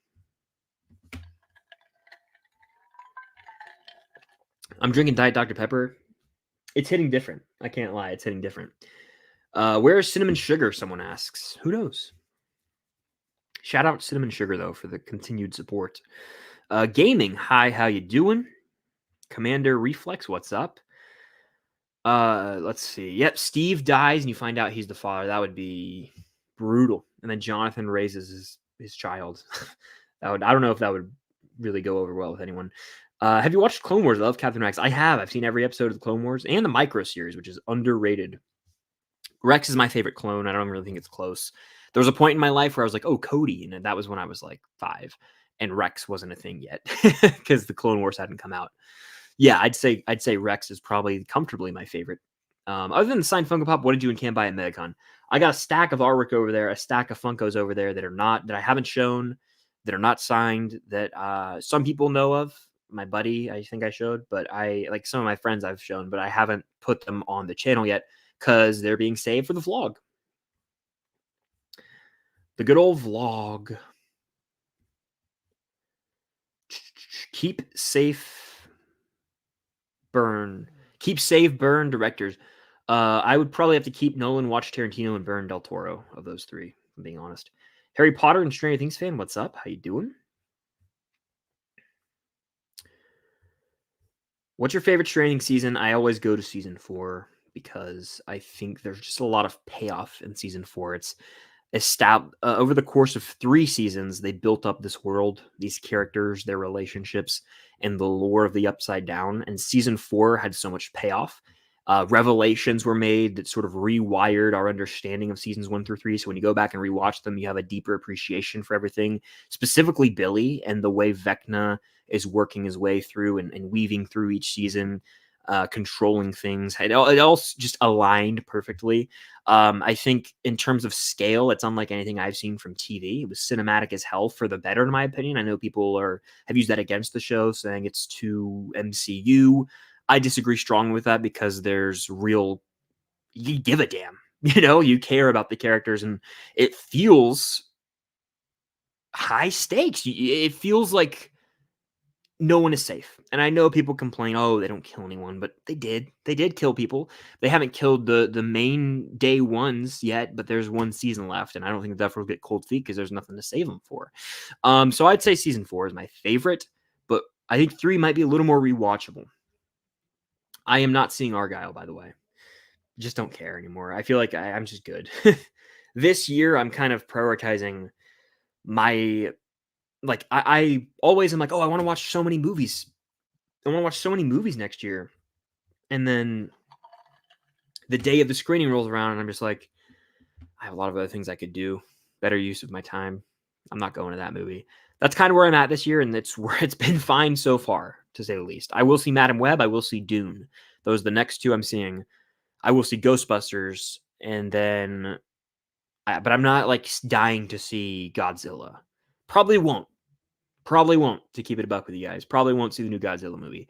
I'm drinking Diet Dr. Pepper. It's hitting different. I can't lie. It's hitting different. Where is Cinnamon Sugar? Someone asks. Who knows? Shout out Cinnamon Sugar, though, for the continued support. Gaming. Hi, how you doing? Commander Reflex, what's up? Let's see. Yep, Steve dies and you find out he's the father. That would be brutal. And then Jonathan raises his child. I don't know if that would really go over well with anyone. Have you watched Clone Wars? I love Captain Rex. I have. I've seen every episode of the Clone Wars and the Micro series, which is underrated. Rex is my favorite clone. I don't really think it's close. There was a point in my life where I was like, oh, Cody. And that was when I was like 5. And Rex wasn't a thing yet because the Clone Wars hadn't come out. Yeah, I'd say Rex is probably comfortably my favorite. Other than the signed Funko Pop, what did you and Cam buy at MegaCon? I got a stack of artwork over there, a stack of Funkos over there that I haven't shown, that are not signed, that some people know of. My buddy, I think I showed, but like some of my friends I've shown, but I haven't put them on the channel yet because they're being saved for the vlog. The good old vlog. Keep safe, burn. Keep safe, burn directors. I would probably have to keep Nolan, watch Tarantino, and burn Del Toro of those three, if I'm being honest. Harry Potter and Stranger Things fan, what's up? How you doing? What's your favorite Stranger Things season? I always go to season 4 because I think there's just a lot of payoff in season 4. It's over the course of 3 seasons, they built up this world, these characters, their relationships, and the lore of the Upside Down. And season 4 had so much payoff. Revelations were made that sort of rewired our understanding of seasons 1 through 3. So when you go back and rewatch them, you have a deeper appreciation for everything, specifically Billy and the way Vecna is working his way through and weaving through each season, controlling things. It all just aligned perfectly. I think in terms of scale, it's unlike anything I've seen from TV. It was cinematic as hell for the better, in my opinion. I know people have used that against the show, saying it's too MCU. I disagree strongly with that because there's you give a damn. You care about the characters, and it feels high stakes. It feels like no one is safe. And I know people complain, oh, they don't kill anyone, but they did. They did kill people. They haven't killed the main day ones yet, but there's 1 season left, and I don't think the Death will get cold feet because there's nothing to save them for. So I'd say season 4 is my favorite, but I think 3 might be a little more rewatchable. I am not seeing Argyle, by the way. Just don't care anymore. I feel like I'm just good. This year, I'm kind of prioritizing my... Like, I always am like, oh, I want to watch so many movies. I want to watch so many movies next year. And then the day of the screening rolls around, and I'm just like, I have a lot of other things I could do. Better use of my time. I'm not going to that movie. That's kind of where I'm at this year, and it's where it's been fine so far, to say the least. I will see Madam Web. I will see Dune. Those are the next 2 I'm seeing. I will see Ghostbusters, and then... But I'm not, like, dying to see Godzilla. Probably won't, to keep it a buck with you guys. Probably won't see the new Godzilla movie.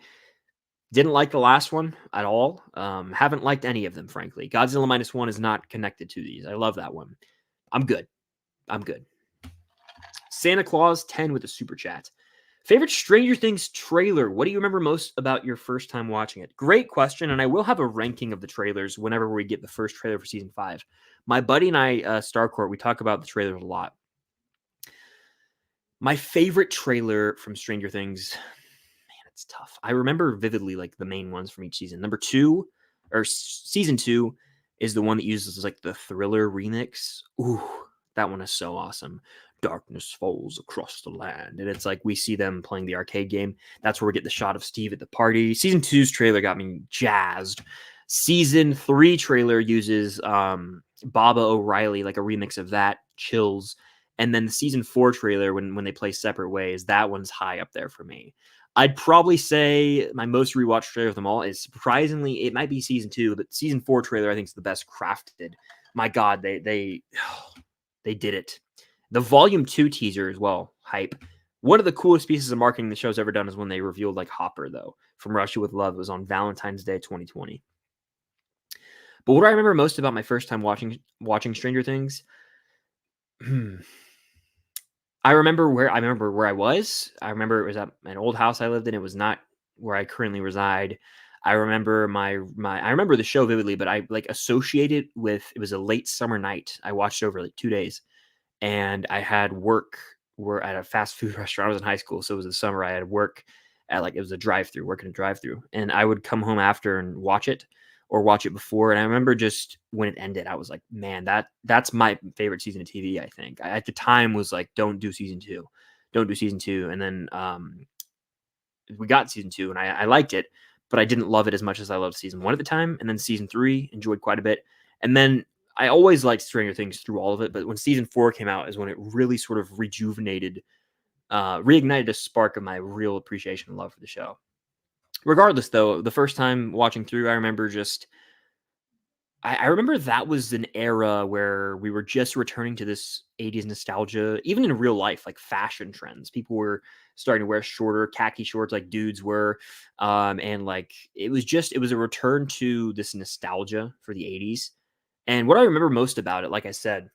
Didn't like the last one at all. Haven't liked any of them, frankly. Godzilla -1 is not connected to these. I love that one. I'm good. Santa Claus 10 with a super chat. Favorite Stranger Things trailer? What do you remember most about your first time watching it? Great question, and I will have a ranking of the trailers whenever we get the first trailer for season 5. My buddy and I, Starcourt, we talk about the trailers a lot. My favorite trailer from Stranger Things, man, it's tough. I remember vividly like the main ones from each season. Season 2 is the one that uses like the Thriller remix. Ooh, that one is so awesome. darkness falls across the land. And it's like we see them playing the arcade game. That's where we get the shot of Steve at the party. Season 2's trailer got me jazzed. Season 3 trailer uses Baba O'Reilly, like a remix of that, chills. And then the season 4 trailer, when they play Separate Ways, that one's high up there for me. I'd probably say my most rewatched trailer of them all is, surprisingly, it might be season 2, but season 4 trailer I think is the best crafted. My God, they did it. The volume 2 teaser as well, hype. One of the coolest pieces of marketing the show's ever done is when they revealed like Hopper, though, from Russia with Love. It was on Valentine's Day 2020. But what I remember most about my first time watching Stranger Things, I remember where I was. I remember it was at an old house I lived in. It was not where I currently reside. I remember I remember the show vividly, but I like associated with, it was a late summer night. I watched it over like 2 days, and I had work. We're at a fast food restaurant. I was in high school, so it was the summer. I had work at it was a drive-through, working a drive-through, and I would come home after and watch it, or watch it before. And I remember just when it ended, I was like, man, that's my favorite season of TV. I think I, at the time, was like, don't do season 2, don't do season 2. And then we got season 2, and I liked it, but I didn't love it as much as I loved season 1 at the time. And then season 3 enjoyed quite a bit. And then I always liked Stranger Things through all of it, but when season 4 came out is when it really sort of reignited a spark of my real appreciation and love for the show. Regardless, though, the first time watching through, I remember I remember that was an era where we were just returning to this 80s nostalgia, even in real life, like fashion trends. People were starting to wear shorter khaki shorts like dudes were. And like, it was a return to this nostalgia for the 80s. And what I remember most about it, like I said,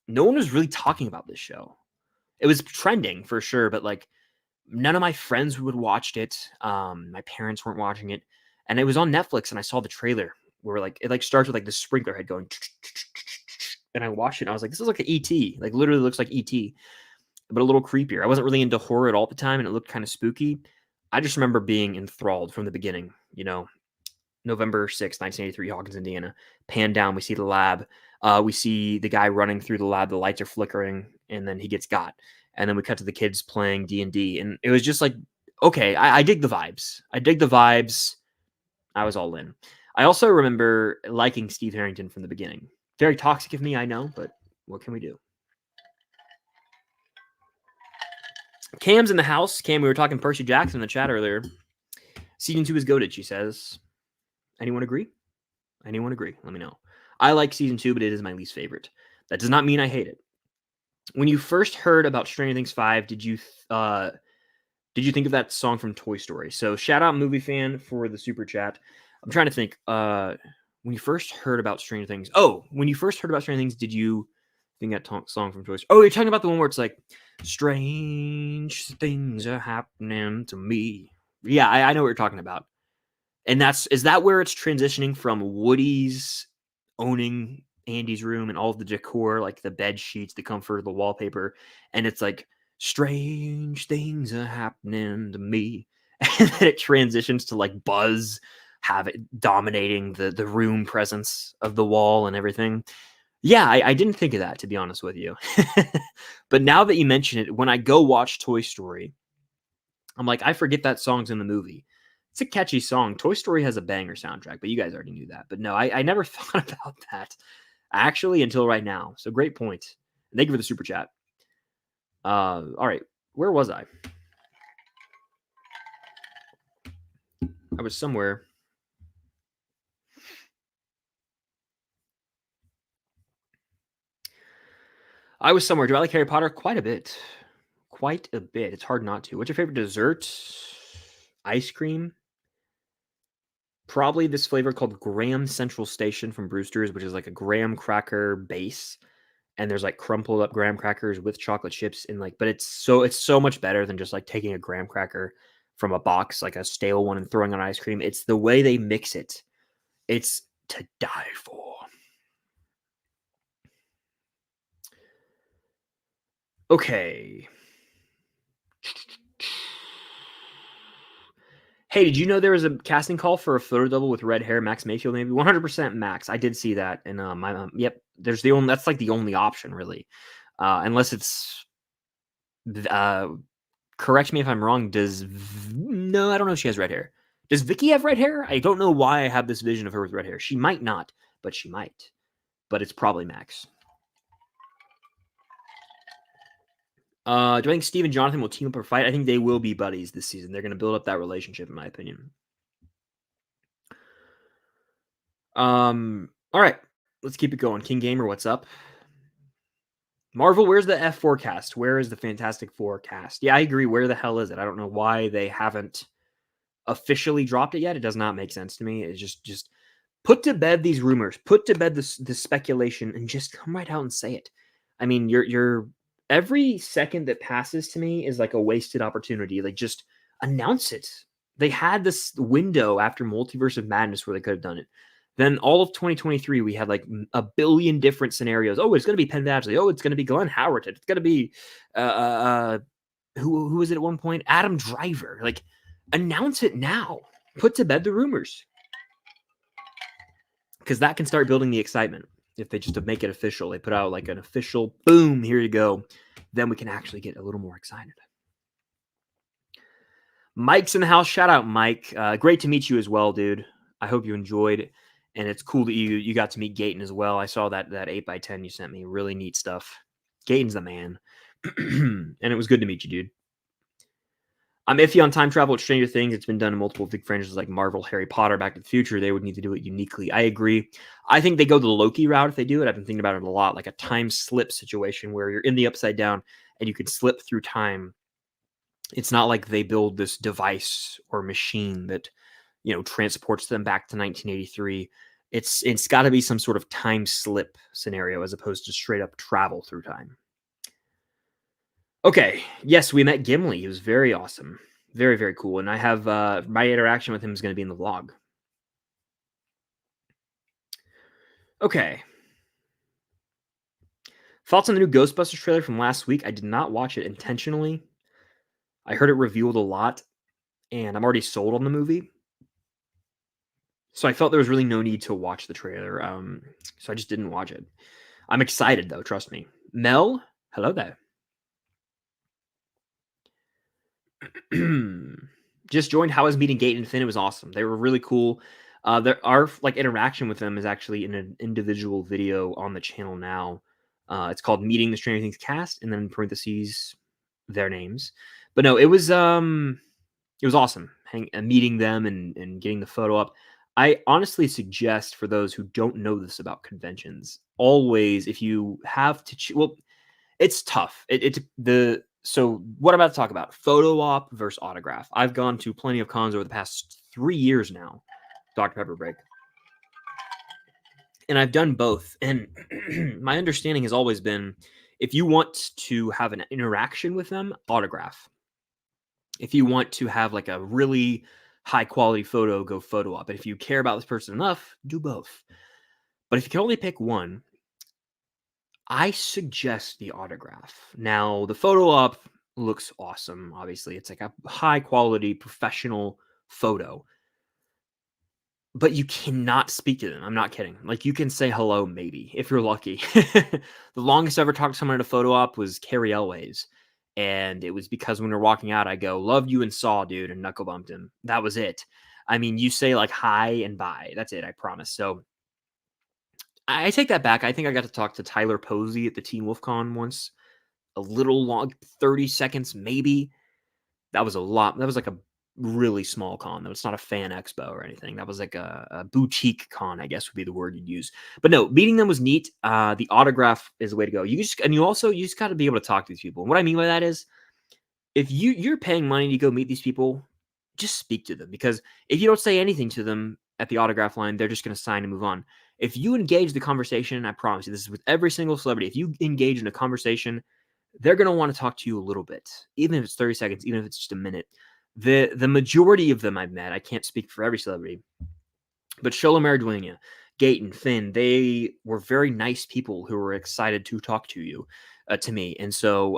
no one was really talking about this show. It was trending for sure, but like none of my friends would watched it. My parents weren't watching it, and it was on Netflix. And I saw the trailer where like it like starts with like the sprinkler head going, and I watched it. And I was like, this is like an ET. Like literally looks like ET, but a little creepier. I wasn't really into horror at all at the time, and it looked kind of spooky. I just remember being enthralled from the beginning. November 6th, 1983, Hawkins, Indiana. Pan down, we see the lab. We see the guy running through the lab. The lights are flickering, and then he gets got. And then we cut to the kids playing D&D. And it was just like, okay, I dig the vibes. I was all in. I also remember liking Steve Harrington from the beginning. Very toxic of me, I know, but what can we do? Cam's in the house. Cam, we were talking Percy Jackson in the chat earlier. Season 2 is goated, she says. Anyone agree? Let me know. I like season 2, but it is my least favorite. That does not mean I hate it. When you first heard about Stranger Things 5, did you think of that song from Toy Story? So shout out Movie Fan for the super chat. I'm trying to think. When you first heard about Stranger Things, did you think that song from Toy Story? Oh, you're talking about the one where it's like, strange things are happening to me. Yeah, I know what you're talking about. And is that where it's transitioning from Woody's owning Andy's room and all of the decor, like the bed sheets, the comfort, the wallpaper, and it's like, strange things are happening to me. And then it transitions to like Buzz have it dominating the room presence of the wall and everything. Yeah, I didn't think of that, to be honest with you. But now that you mention it, when I go watch Toy Story, I'm like, I forget that song's in the movie. It's a catchy song. Toy Story has a banger soundtrack, but you guys already knew that. But no, I never thought about that, actually, until right now. So great point. Thank you for the super chat. All right. Where was I? I was somewhere. Do I like Harry Potter? Quite a bit. It's hard not to. What's your favorite dessert? Ice cream. Probably this flavor called Graham Central Station from Brewster's, which is like a graham cracker base, and there's like crumpled up graham crackers with chocolate chips in like, but it's so much better than just like taking a graham cracker from a box, like a stale one, and throwing on ice cream. It's the way they mix it. It's to die for. Okay. Hey, did you know there was a casting call for a photo double with red hair, Max Mayfield? Maybe 100% Max. I did see that, and yep. That's like the only option, really. unless it's uh, correct me if I'm wrong. No, I don't know if she has red hair. Does Vicky have red hair? I don't know why I have this vision of her with red hair. She might not, but she might. But it's probably Max. Do I think Steve and Jonathan will team up or fight? I think they will be buddies this season. They're going to build up that relationship, in my opinion. All right, let's keep it going. King Gamer, what's up? Marvel, where's the F forecast? Where is the Fantastic Four cast? Yeah, I agree. Where the hell is it? I don't know why they haven't officially dropped it yet. It does not make sense to me. It's just put to bed these rumors, put to bed this speculation, and just come right out and say it. I mean, you're every second that passes to me is like a wasted opportunity. Like, just announce it. They had this window after Multiverse of Madness where they could have done it. Then all of 2023, we had like a billion different scenarios. Oh, it's going to be Penn Badgley. Oh, it's going to be Glenn Howard. It's going to be who was it at one point? Adam Driver. Like, announce it now. Put to bed the rumors, because that can start building the excitement. If they just make it official, they put out like an official boom. Here you go. Then we can actually get a little more excited. Mike's in the house. Shout out, Mike. Great to meet you as well, dude. I hope you enjoyed. And it's cool that you got to meet Gayton as well. I saw that 8x10 you sent me. Really neat stuff. Gayton's the man. And it was good to meet you, dude. I'm iffy on time travel with Stranger Things. It's been done in multiple big franchises like Marvel, Harry Potter, Back to the Future. They would need to do it uniquely. I agree. I think they go the Loki route if they do it. I've been thinking about it a lot, like a time slip situation where you're in the Upside Down and you can slip through time. It's not like they build this device or machine that, transports them back to 1983. It's got to be some sort of time slip scenario as opposed to straight up travel through time. Okay. Yes, we met Gimli. He was very awesome. Very, very cool. And I have my interaction with him is going to be in the vlog. Okay. Thoughts on the new Ghostbusters trailer from last week? I did not watch it intentionally. I heard it revealed a lot, and I'm already sold on the movie. So I felt there was really no need to watch the trailer. So I just didn't watch it. I'm excited, though. Trust me. Mel, hello there. Just joined How is Meeting Gate and Finn. It was awesome. They were really cool. Our interaction with them is actually in an individual video on the channel now. It's called Meeting the Stranger Things cast, and then in parentheses their names. But no, it was awesome. Meeting them and getting the photo up. I honestly suggest for those who don't know this about conventions, always if you have to it's tough. So what I'm about to talk about, photo op versus autograph. I've gone to plenty of cons over the past 3 years now, Dr. Pepper break. And I've done both. And my understanding has always been, if you want to have an interaction with them, autograph. If you want to have like a really high quality photo, go photo op. But if you care about this person enough, do both. But if you can only pick one, I suggest the autograph. Now, the photo op looks awesome. Obviously, it's like a high quality professional photo, but you cannot speak to them. I'm not kidding. Like, you can say hello, maybe, if you're lucky. The longest I ever talked to someone at a photo op was Carrie Elways. And it was because when we were walking out, I go, loved you and saw, dude, and knuckle bumped him. That was it. I mean, you say like hi and bye. That's it. I promise. So I take that back. I think I got to talk to Tyler Posey at the Teen Wolf Con once. A little long, 30 seconds maybe. That was a lot. That was like a really small con. That was not a fan expo or anything. That was like a boutique con, I guess would be the word you'd use. But no, meeting them was neat. The autograph is the way to go. You just got to be able to talk to these people. And what I mean by that is, if you're paying money to go meet these people, just speak to them, because if you don't say anything to them at the autograph line, they're just going to sign and move on. If you engage the conversation, I promise you, this is with every single celebrity. If you engage in a conversation, they're going to want to talk to you a little bit, even if it's 30 seconds, even if it's just a minute. The majority of them I've met, I can't speak for every celebrity, but Shola Mariduena, Gayton, Finn, they were very nice people who were excited to talk to you, to me. And so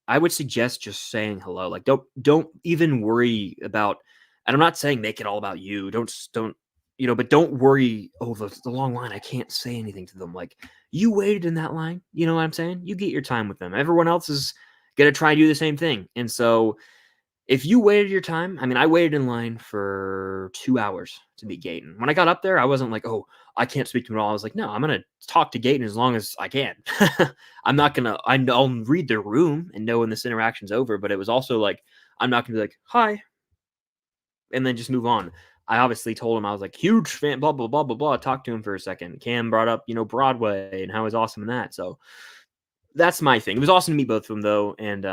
I would suggest just saying hello. Like, don't even worry about, and I'm not saying make it all about you. Don't but don't worry. Oh, the long line. I can't say anything to them. Like, you waited in that line. You know what I'm saying? You get your time with them. Everyone else is gonna try to do the same thing. And so, if you waited your time, I mean, I waited in line for 2 hours to meet Gaten. When I got up there, I wasn't like, oh, I can't speak to him at all. I was like, no, I'm gonna talk to Gaten as long as I can. I'm not gonna. I'll read their room and know when this interaction's over. But it was also like, I'm not gonna be like, hi, and then just move on. I obviously told him I was like, huge fan, blah, blah, blah, blah, blah. Talked to him for a second. Cam brought up, Broadway and how it was awesome in that. So that's my thing. It was awesome to meet both of them, though. And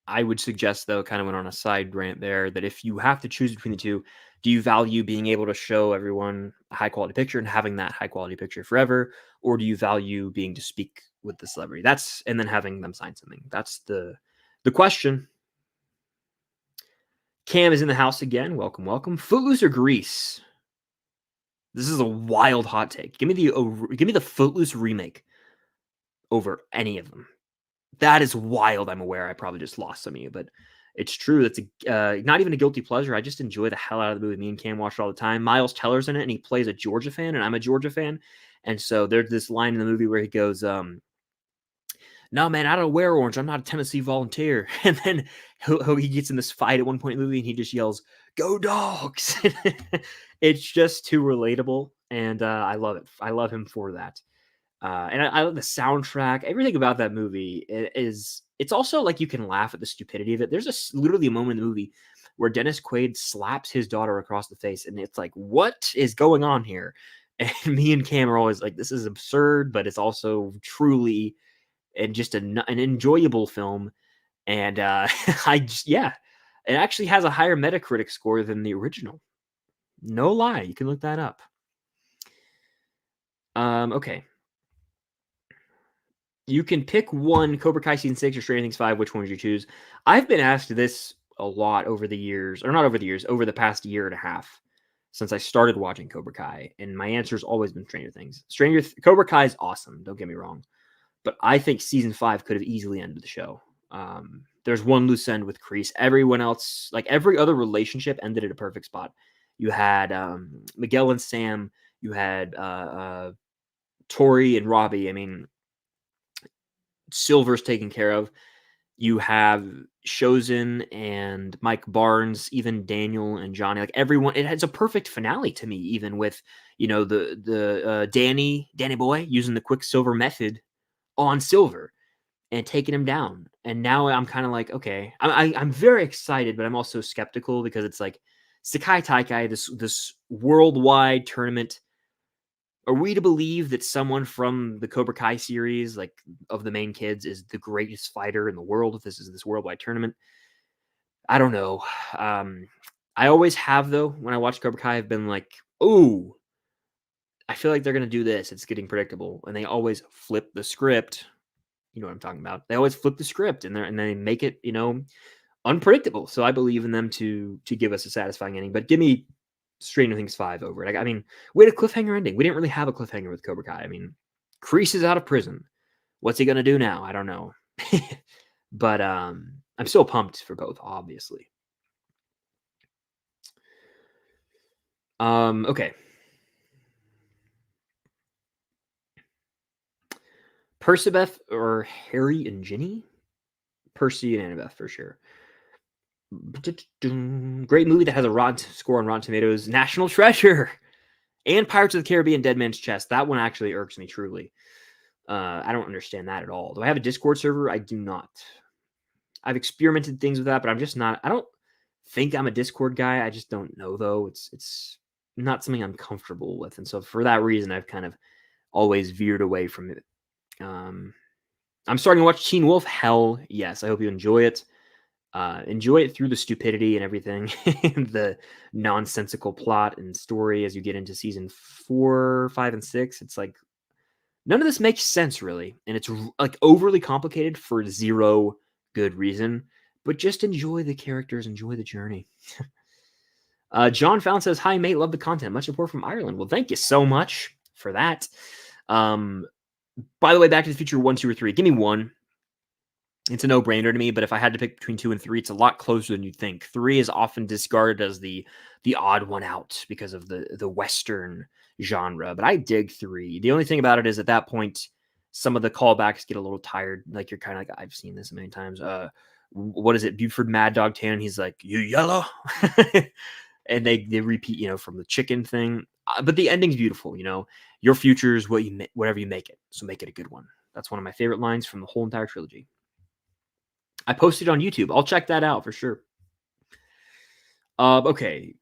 I would suggest, though, kind of went on a side rant there, that if you have to choose between the two, do you value being able to show everyone a high quality picture and having that high quality picture forever? Or do you value being to speak with the celebrity? And then having them sign something. That's the question. Cam is in the house again. Welcome, welcome. Footloose or Grease? This is a wild hot take. Give me the Footloose remake over any of them. That is wild. I'm aware I probably just lost some of you, but it's true. That's not even a guilty pleasure. I just enjoy the hell out of the movie. Me and Cam watch it all the time. Miles Teller's in it, and he plays a Georgia fan, and I'm a Georgia fan. And so there's this line in the movie where he goes, no, man, I don't wear orange. I'm not a Tennessee Volunteer. And then he gets in this fight at one point in the movie, and he just yells, "Go Dogs!" It's just too relatable, and I love it. I love him for that. And I love the soundtrack. Everything about that movie it's also like you can laugh at the stupidity of it. There's literally a moment in the movie where Dennis Quaid slaps his daughter across the face, and it's like, what is going on here? And me and Cam are always like, this is absurd, but it's also truly and just an enjoyable film. And it actually has a higher Metacritic score than the original. No lie, you can look that up. Okay. You can pick one, Cobra Kai Season 6 or Stranger Things 5. Which one would you choose? I've been asked this a lot over the years, or not over the years, over the past year and a half since I started watching Cobra Kai, and my answer's always been Stranger Things. Cobra Kai is awesome, don't get me wrong, but I think Season 5 could have easily ended the show. There's one loose end with Kreese. Everyone else, like every other relationship, ended at a perfect spot. You had Miguel and Sam. You had Tori and Robbie. I mean, Silver's taken care of. You have Chosen and Mike Barnes, even Daniel and Johnny. Like everyone, it has a perfect finale to me. Even with the Danny Boy using the Quicksilver method on Silver and taking him down. And now I'm kind of like, okay, I'm very excited, but I'm also skeptical because it's like Sekai Taikai, this worldwide tournament. Are we to believe that someone from the Cobra Kai series, like of the main kids, is the greatest fighter in the world if this is this worldwide tournament? I don't know. I always have, though, when I watch Cobra Kai, I've been like, oh, I feel like they're going to do this. It's getting predictable. And they always flip the script. You know what I'm talking about. They always flip the script and they make it, unpredictable. So I believe in them to give us a satisfying ending. But give me Stranger Things 5 over it. I mean, we had a cliffhanger ending. We didn't really have a cliffhanger with Cobra Kai. I mean, Kreese is out of prison. What's he going to do now? I don't know. But I'm still pumped for both, obviously. Okay. Percabeth or Harry and Ginny? Percy and Annabeth for sure. Great movie that has a Rotten score on Rotten Tomatoes. National Treasure and Pirates of the Caribbean Dead Man's Chest. That one actually irks me truly. I don't understand that at all. Do I have a Discord server? I do not. I've experimented things with that, but I'm just not. I don't think I'm a Discord guy. I just don't know, though. It's not something I'm comfortable with. And so for that reason, I've kind of always veered away from it. I'm starting to watch Teen Wolf. Hell yes. I hope you enjoy it. Enjoy it through the stupidity and everything, the nonsensical plot and story as you get into season 4, 5, and 6. It's like none of this makes sense really, and it's like overly complicated for zero good reason. But just enjoy the characters, enjoy the journey. John Fallon says, "Hi mate, love the content. Much support from Ireland." Well, thank you so much for that. By the way, Back to the Future 1, 2, or 3. Give me one. It's a no-brainer to me, but if I had to pick between 2 and 3, it's a lot closer than you'd think. 3 is often discarded as the odd one out because of the Western genre, but I dig 3. The only thing about it is at that point, some of the callbacks get a little tired. Like, you're kinda like, "I've seen this many times." What is it? Buford Mad Dog Tannen, he's like, "You yellow?" And they repeat, from the chicken thing. But the ending's beautiful, "Your future is whatever you make it, so make it a good one." That's one of my favorite lines from the whole entire trilogy. I posted on YouTube. I'll check that out for sure. Okay.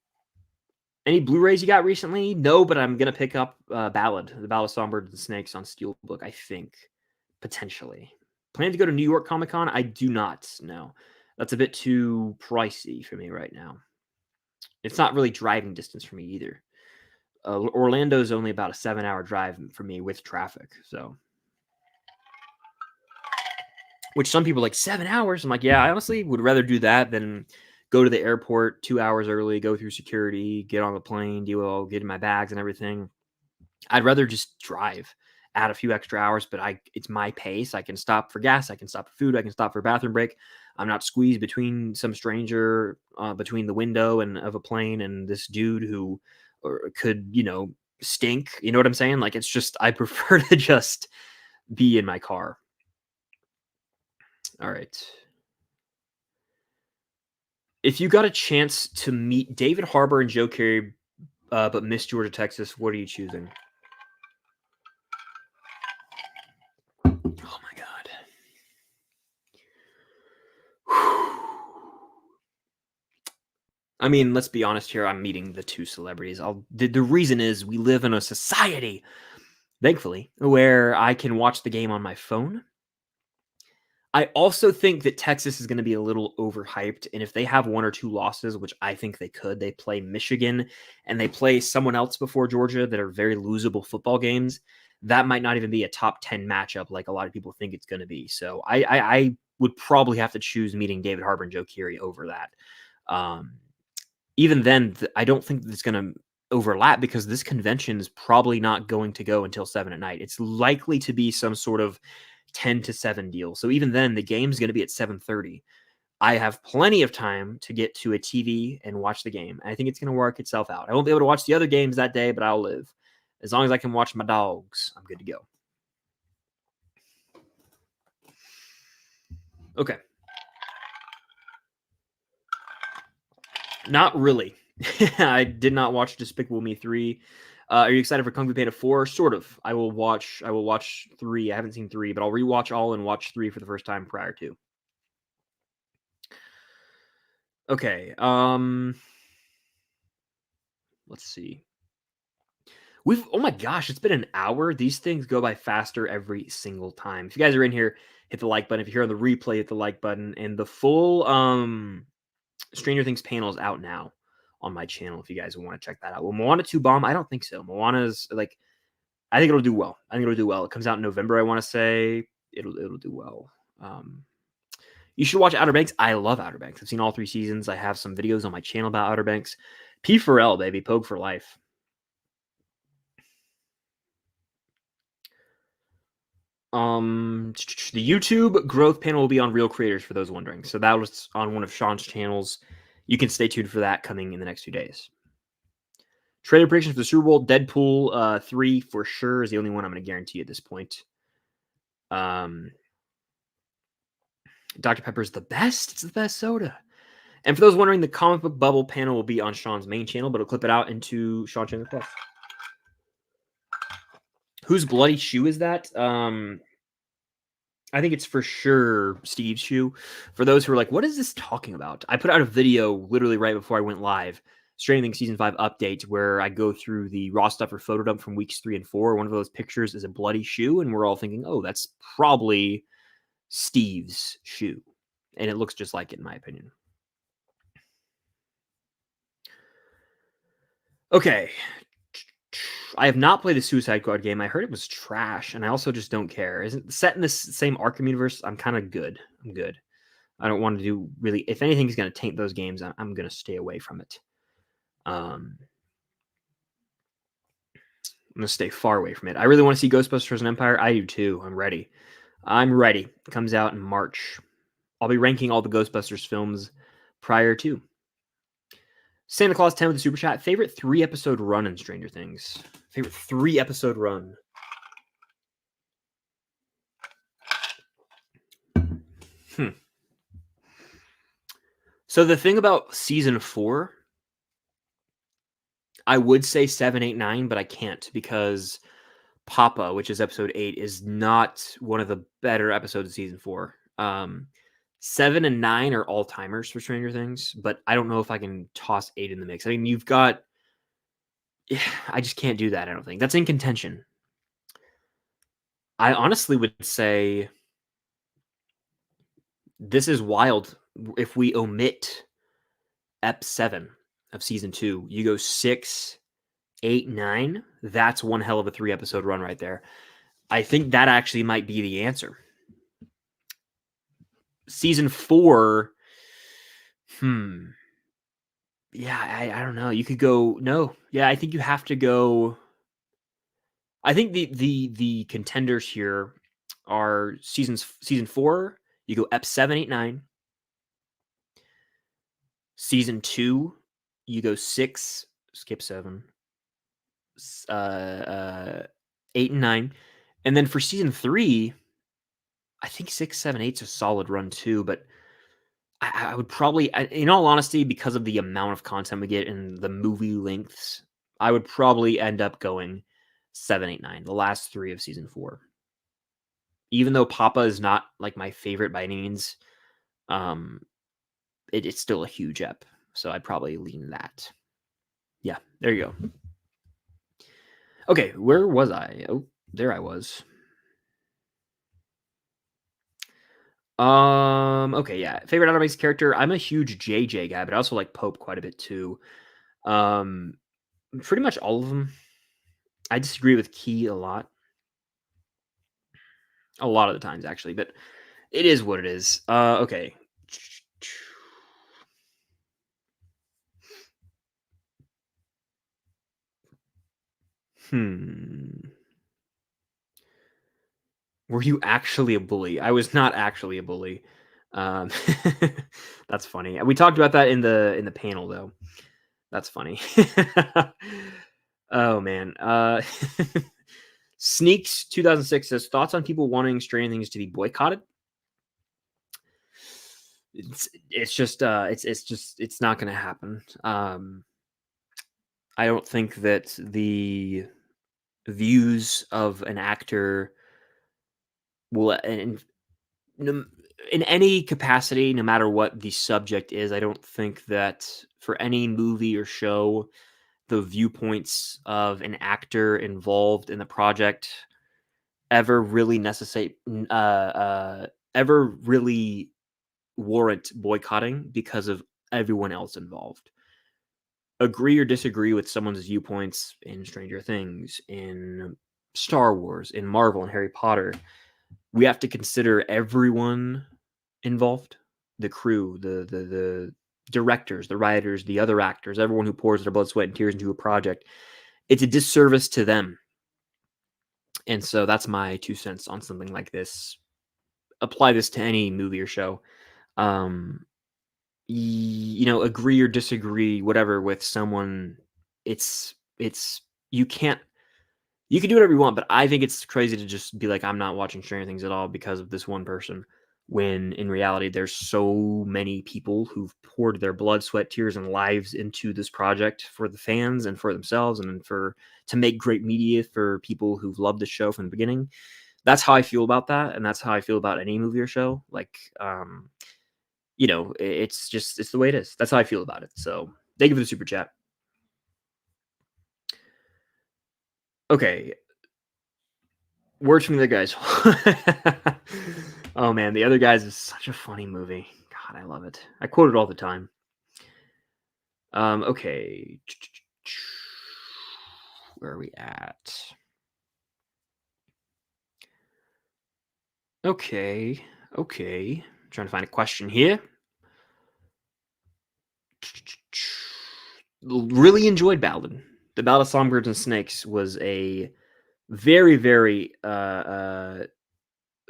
Any Blu-rays you got recently? No, but I'm gonna pick up Ballad, the Ballad of Songbirds and Snakes on Steelbook. I think potentially. Plan to go to New York Comic Con? I do not. No, that's a bit too pricey for me right now. It's not really driving distance for me either. Orlando is only about a 7-hour drive for me with traffic. So, which some people are like 7 hours. I'm like, yeah, I honestly would rather do that than go to the airport 2 hours early, go through security, get on the plane, get in my bags and everything. I'd rather just drive, add a few extra hours, but it's my pace. I can stop for gas, I can stop for food, I can stop for a bathroom break. I'm not squeezed between some stranger, between the window and of a plane and this dude who could, stink. You know what I'm saying? Like, it's just I prefer to just be in my car. All right. If you got a chance to meet David Harbour and Joe Carey, but miss Georgia, Texas, what are you choosing? Oh my god. I mean, let's be honest here. I'm meeting the two celebrities. The reason is we live in a society, thankfully, where I can watch the game on my phone. I also think that Texas is going to be a little overhyped, and if they have 1 or 2 losses, which I think they play Michigan and they play someone else before Georgia that are very losable football games. That might not even be a top 10 matchup like a lot of people think it's going to be. So I would probably have to choose meeting David Harbour and Joe Keery over that. Um, Even then, I don't think it's going to overlap because this convention is probably not going to go until 7 at night. It's likely to be some sort of 10 to 7 deal. So even then, the game's going to be at 7:30. I have plenty of time to get to a TV and watch the game. I think it's going to work itself out. I won't be able to watch the other games that day, but I'll live. As long as I can watch my dogs, I'm good to go. Okay. Not really. I did not watch Despicable Me 3. Are you excited for Kung Fu Panda 4? Sort of. I will watch 3. I haven't seen 3, but I'll rewatch all and watch 3 for the first time prior to. Okay. Let's see. Oh my gosh, it's been an hour. These things go by faster every single time. If you guys are in here, hit the like button. If you're here on the replay, hit the like button. And the full Stranger Things panel is out now on my channel if you guys want to check that out. Will Moana 2 bomb? I don't think so. Moana's like, I think it'll do well. It comes out in November, I want to say. It'll do well. You should watch Outer Banks. I love Outer Banks. I've seen all 3 seasons. I have some videos on my channel about Outer Banks. P4L, baby. Pogue for life. The YouTube growth panel will be on Real Creators for those wondering. So that was on one of Sean's channels. You can stay tuned for that coming in the next 2 days. Trailer predictions for the Super Bowl. Deadpool 3 for sure is the only one I'm going to guarantee at this point. Dr. Pepper is the best. It's the best soda. And for those wondering, the comic book bubble panel will be on Sean's main channel, but it'll clip it out into Sean Chandler Plus. Whose bloody shoe is that? I think it's for sure Steve's shoe. For those who are like, what is this talking about? I put out a video literally right before I went live, Stranger Things Season 5 update, where I go through the raw stuff or photo dump from weeks 3 and 4. One of those pictures is a bloody shoe, and we're all thinking, oh, that's probably Steve's shoe. And it looks just like it, in my opinion. Okay. I have not played the Suicide Squad game. I heard it was trash, and I also just don't care. Isn't set in the same Arkham universe? I'm kind of good. I'm good. I don't want to do really. If anything is going to taint those games, I'm going to stay away from it. I'm going to stay far away from it. I really want to see Ghostbusters and Empire. I do too. I'm ready. It comes out in March. I'll be ranking all the Ghostbusters films prior to. Santa Claus 10 with the super chat. Favorite 3-episode run in Stranger Things. Favorite 3-episode run. So the thing about season 4, I would say 7, 8, 9, but I can't because Papa, which is episode 8, is not one of the better episodes of season 4. 7 and 9 are all timers for Stranger Things, but I don't know if I can toss 8 in the mix. I mean, you've got. Yeah, I just can't do that. I don't think that's in contention. I honestly would say this is wild. If we omit Ep 7 of season 2, you go 6, 8, 9. That's one hell of a 3-episode run right there. I think that actually might be the answer. Season 4, yeah, I don't know. You could go no. Yeah, I think you have to go. I think the contenders here are season 4. You go Ep 7, 8, 9. Season 2, you go 6, skip 7, 8 and 9, and then for season 3, I think 6, 7, 8's a solid run too. But I would probably, in all honesty, because of the amount of content we get and the movie lengths, I would probably end up going 7, 8, 9, the last 3 of season 4. Even though Papa is not like my favorite by any means, it's still a huge ep. So I'd probably lean that. Yeah, there you go. Okay, where was I? Oh, there I was. Okay, yeah. Favorite Animated character? I'm a huge JJ guy, but I also like Pope quite a bit too. Pretty much all of them. I disagree with Key a lot. A lot of the times, actually, but it is what it is. Okay. Were you actually a bully? I was not actually a bully. That's funny. We talked about that in the panel, though. That's funny. Oh man. Sneaks 2006 says thoughts on people wanting Stranger Things to be boycotted. It's just it's not going to happen. I don't think that the views of an actor will in any capacity, no matter what the subject is. I don't think that for any movie or show, the viewpoints of an actor involved in the project ever really ever really warrant boycotting because of everyone else involved. Agree or disagree with someone's viewpoints in Stranger Things, in Star Wars, in Marvel, and Harry Potter, we have to consider everyone involved, the crew, the directors, the writers, the other actors, everyone who pours their blood, sweat, and tears into a project. It's a disservice to them. And so that's my 2 cents on something like this. Apply this to any movie or show. Agree or disagree, whatever, with someone. It's you can do whatever you want, but I think it's crazy to just be like, I'm not watching Stranger Things at all because of this one person, when in reality there's so many people who've poured their blood, sweat, tears, and lives into this project for the fans and for themselves, and to make great media for people who've loved the show from the beginning. That's how I feel about that, and that's how I feel about any movie or show. Like, it's the way it is. That's how I feel about it. So thank you for the super chat. Okay. Words from the guys. Oh man, The Other Guys is such a funny movie. God, I love it. I quote it all the time. Okay. Where are we at? Okay. Trying to find a question here. Really enjoyed Ballad. The Ballad of Songbirds and Snakes was a very, very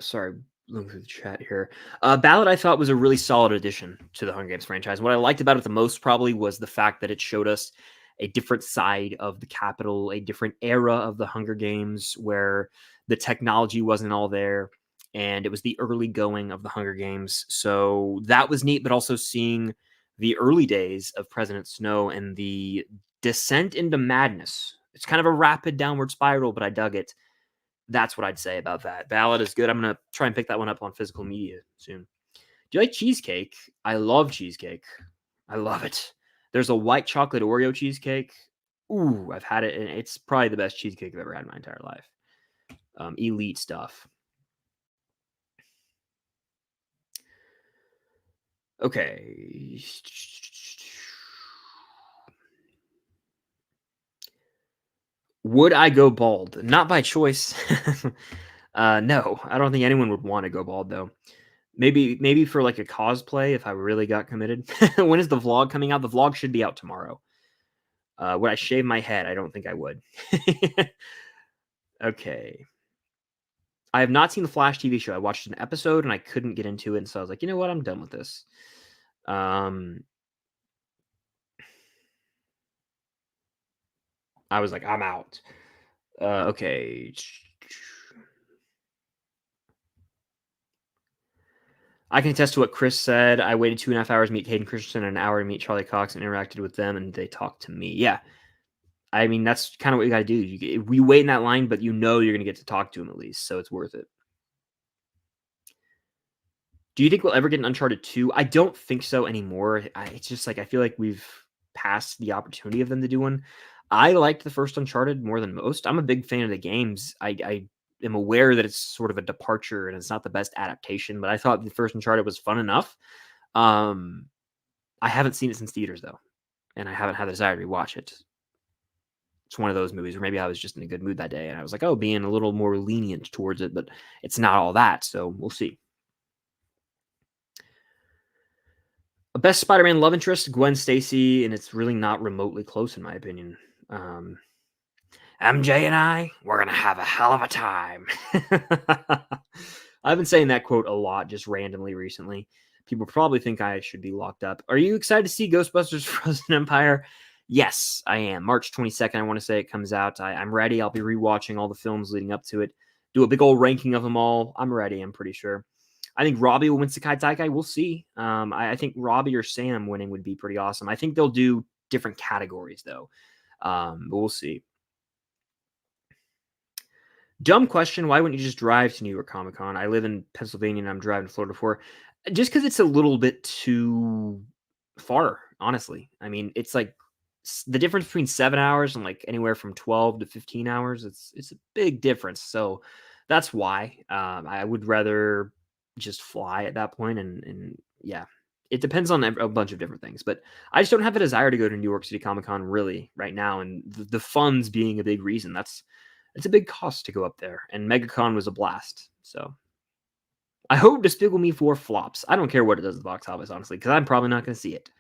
sorry, looking through the chat here. Ballad I thought was a really solid addition to the Hunger Games franchise. What I liked about it the most probably was the fact that it showed us a different side of the Capitol, a different era of the Hunger Games where the technology wasn't all there, and it was the early going of the Hunger Games. So that was neat, but also seeing the early days of President Snow and the descent into madness. It's kind of a rapid downward spiral, but I dug it. That's what I'd say about that. Ballad is good. I'm going to try and pick that one up on physical media soon. Do you like cheesecake? I love cheesecake. I love it. There's a white chocolate Oreo cheesecake. Ooh, I've had it, and it's probably the best cheesecake I've ever had in my entire life. Elite stuff. Okay. Would I go bald? Not by choice. No, I don't think anyone would want to go bald though. Maybe for like a cosplay if I really got committed. When is the vlog coming out? The vlog should be out tomorrow. Would I shave my head? I don't think I would. Okay. I have not seen the Flash TV show. I watched an episode and I couldn't get into it, and so I was like, you know what? I'm done with this. I was like, I'm out. Okay. I can attest to what Chris said. I waited 2.5 hours to meet Hayden Christensen and an hour to meet Charlie Cox and interacted with them, and they talked to me. Yeah. I mean, that's kind of what you got to do. We wait in that line, but you know you're going to get to talk to him at least, so it's worth it. Do you think we'll ever get an Uncharted 2? I don't think so anymore. It's just like I feel like we've passed the opportunity of them to do one. I liked the first Uncharted more than most. I'm a big fan of the games. I am aware that it's sort of a departure and it's not the best adaptation, but I thought the first Uncharted was fun enough. I haven't seen it since theaters though, and I haven't had the desire to rewatch it. It's one of those movies where maybe I was just in a good mood that day and I was like, oh, being a little more lenient towards it, but it's not all that. So we'll see. A best Spider-Man love interest, Gwen Stacy, and it's really not remotely close in my opinion. MJ and I, we're gonna have a hell of a time. I've been saying that quote a lot, just randomly recently. People probably think I should be locked up. Are you excited to see Ghostbusters Frozen Empire? Yes, I am. March 22nd, I want to say it comes out. I'm ready. I'll be rewatching all the films leading up to it. Do a big old ranking of them all. I'm ready, I'm pretty sure. I think Robbie will win Sakai Taikai. We'll see. I think Robbie or Sam winning would be pretty awesome. I think they'll do different categories, though. But we'll see. Dumb question. Why wouldn't you just drive to New York Comic Con? I live in Pennsylvania and I'm driving to Florida for just because it's a little bit too far, honestly. I mean, it's like the difference between 7 hours and like anywhere from 12 to 15 hours. It's a big difference. So that's why I would rather just fly at that point. And yeah, it depends on a bunch of different things. But I just don't have a desire to go to New York City Comic Con really right now. And the funds being a big reason. It's a big cost to go up there, and MegaCon was a blast. So I hope Despicable Me 4 flops. I don't care what it does at the box office, honestly, because I'm probably not going to see it.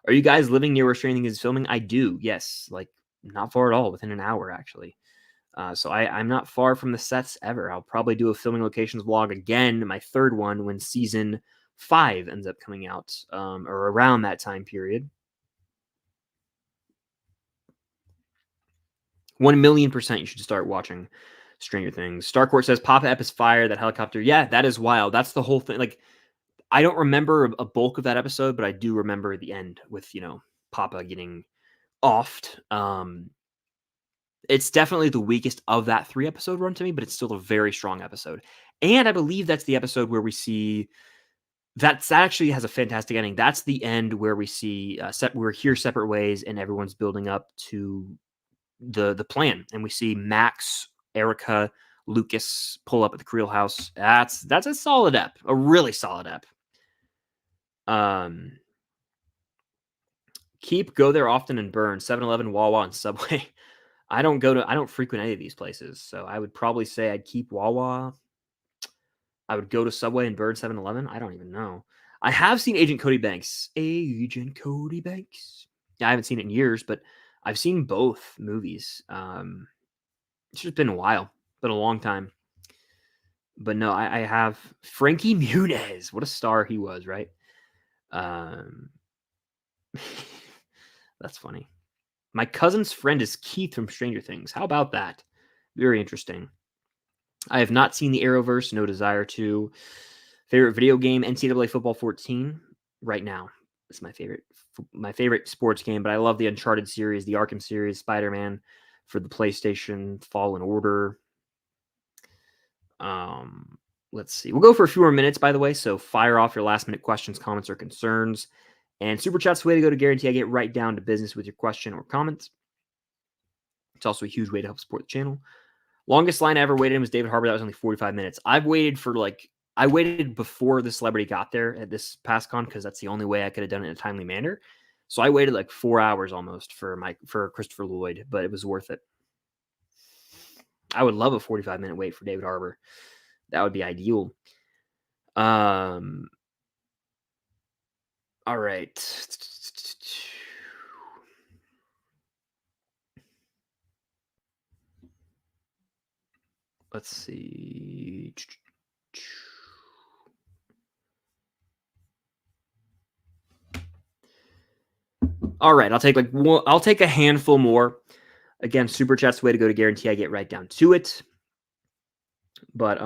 Are you guys living near where Stranger Things is filming? I do, yes. Like, not far at all, within an hour, actually. So I'm not far from the sets ever. I'll probably do a filming locations vlog again, my third one, when season 5 ends up coming out, or around that time period. 1,000,000% you should start watching Stranger Things. Starcourt says Papa Ep is fire. That helicopter, yeah, that is wild. That's the whole thing. Like, I don't remember a bulk of that episode, but I do remember the end with Papa getting offed. It's definitely the weakest of that 3-episode run to me, but it's still a very strong episode. And I believe that's the episode where we see that actually has a fantastic ending. That's the end where we see we're here separate ways, and everyone's building up to the plan, and we see Max, Erica, Lucas pull up at the Creel house. That's a solid ep, a really solid ep. Go there often and burn 7-Eleven, Wawa, and Subway. I don't frequent any of these places, so I would probably say I'd keep Wawa. I would go to Subway and burn 7-Eleven. I don't even know. I have seen Agent Cody Banks. Agent Cody Banks. Yeah, I haven't seen it in years, but I've seen both movies. It's just been a while. Been a long time. But no, I have Frankie Muniz. What a star he was, right? Um, that's funny. My cousin's friend is Keith from Stranger Things. How about that? Very interesting. I have not seen the Arrowverse. No desire to. Favorite video game: NCAA Football 14. Right now, it's my favorite sports game. But I love the Uncharted series, the Arkham series, Spider-Man for the PlayStation, Fallen Order. Let's see. We'll go for a few more minutes, by the way. So fire off your last minute questions, comments, or concerns. And Super Chat's the way to go to guarantee I get right down to business with your question or comment. It's also a huge way to help support the channel. Longest line I ever waited in was David Harbour. That was only 45 minutes. I waited before the celebrity got there at this past con because that's the only way I could have done it in a timely manner. So I waited like 4 hours almost for Christopher Lloyd, but it was worth it. I would love a 45-minute wait for David Harbour. That would be ideal. All right. Let's see. All right, I'll take a handful more. Again, Super Chat's the way to go to guarantee I get right down to it. But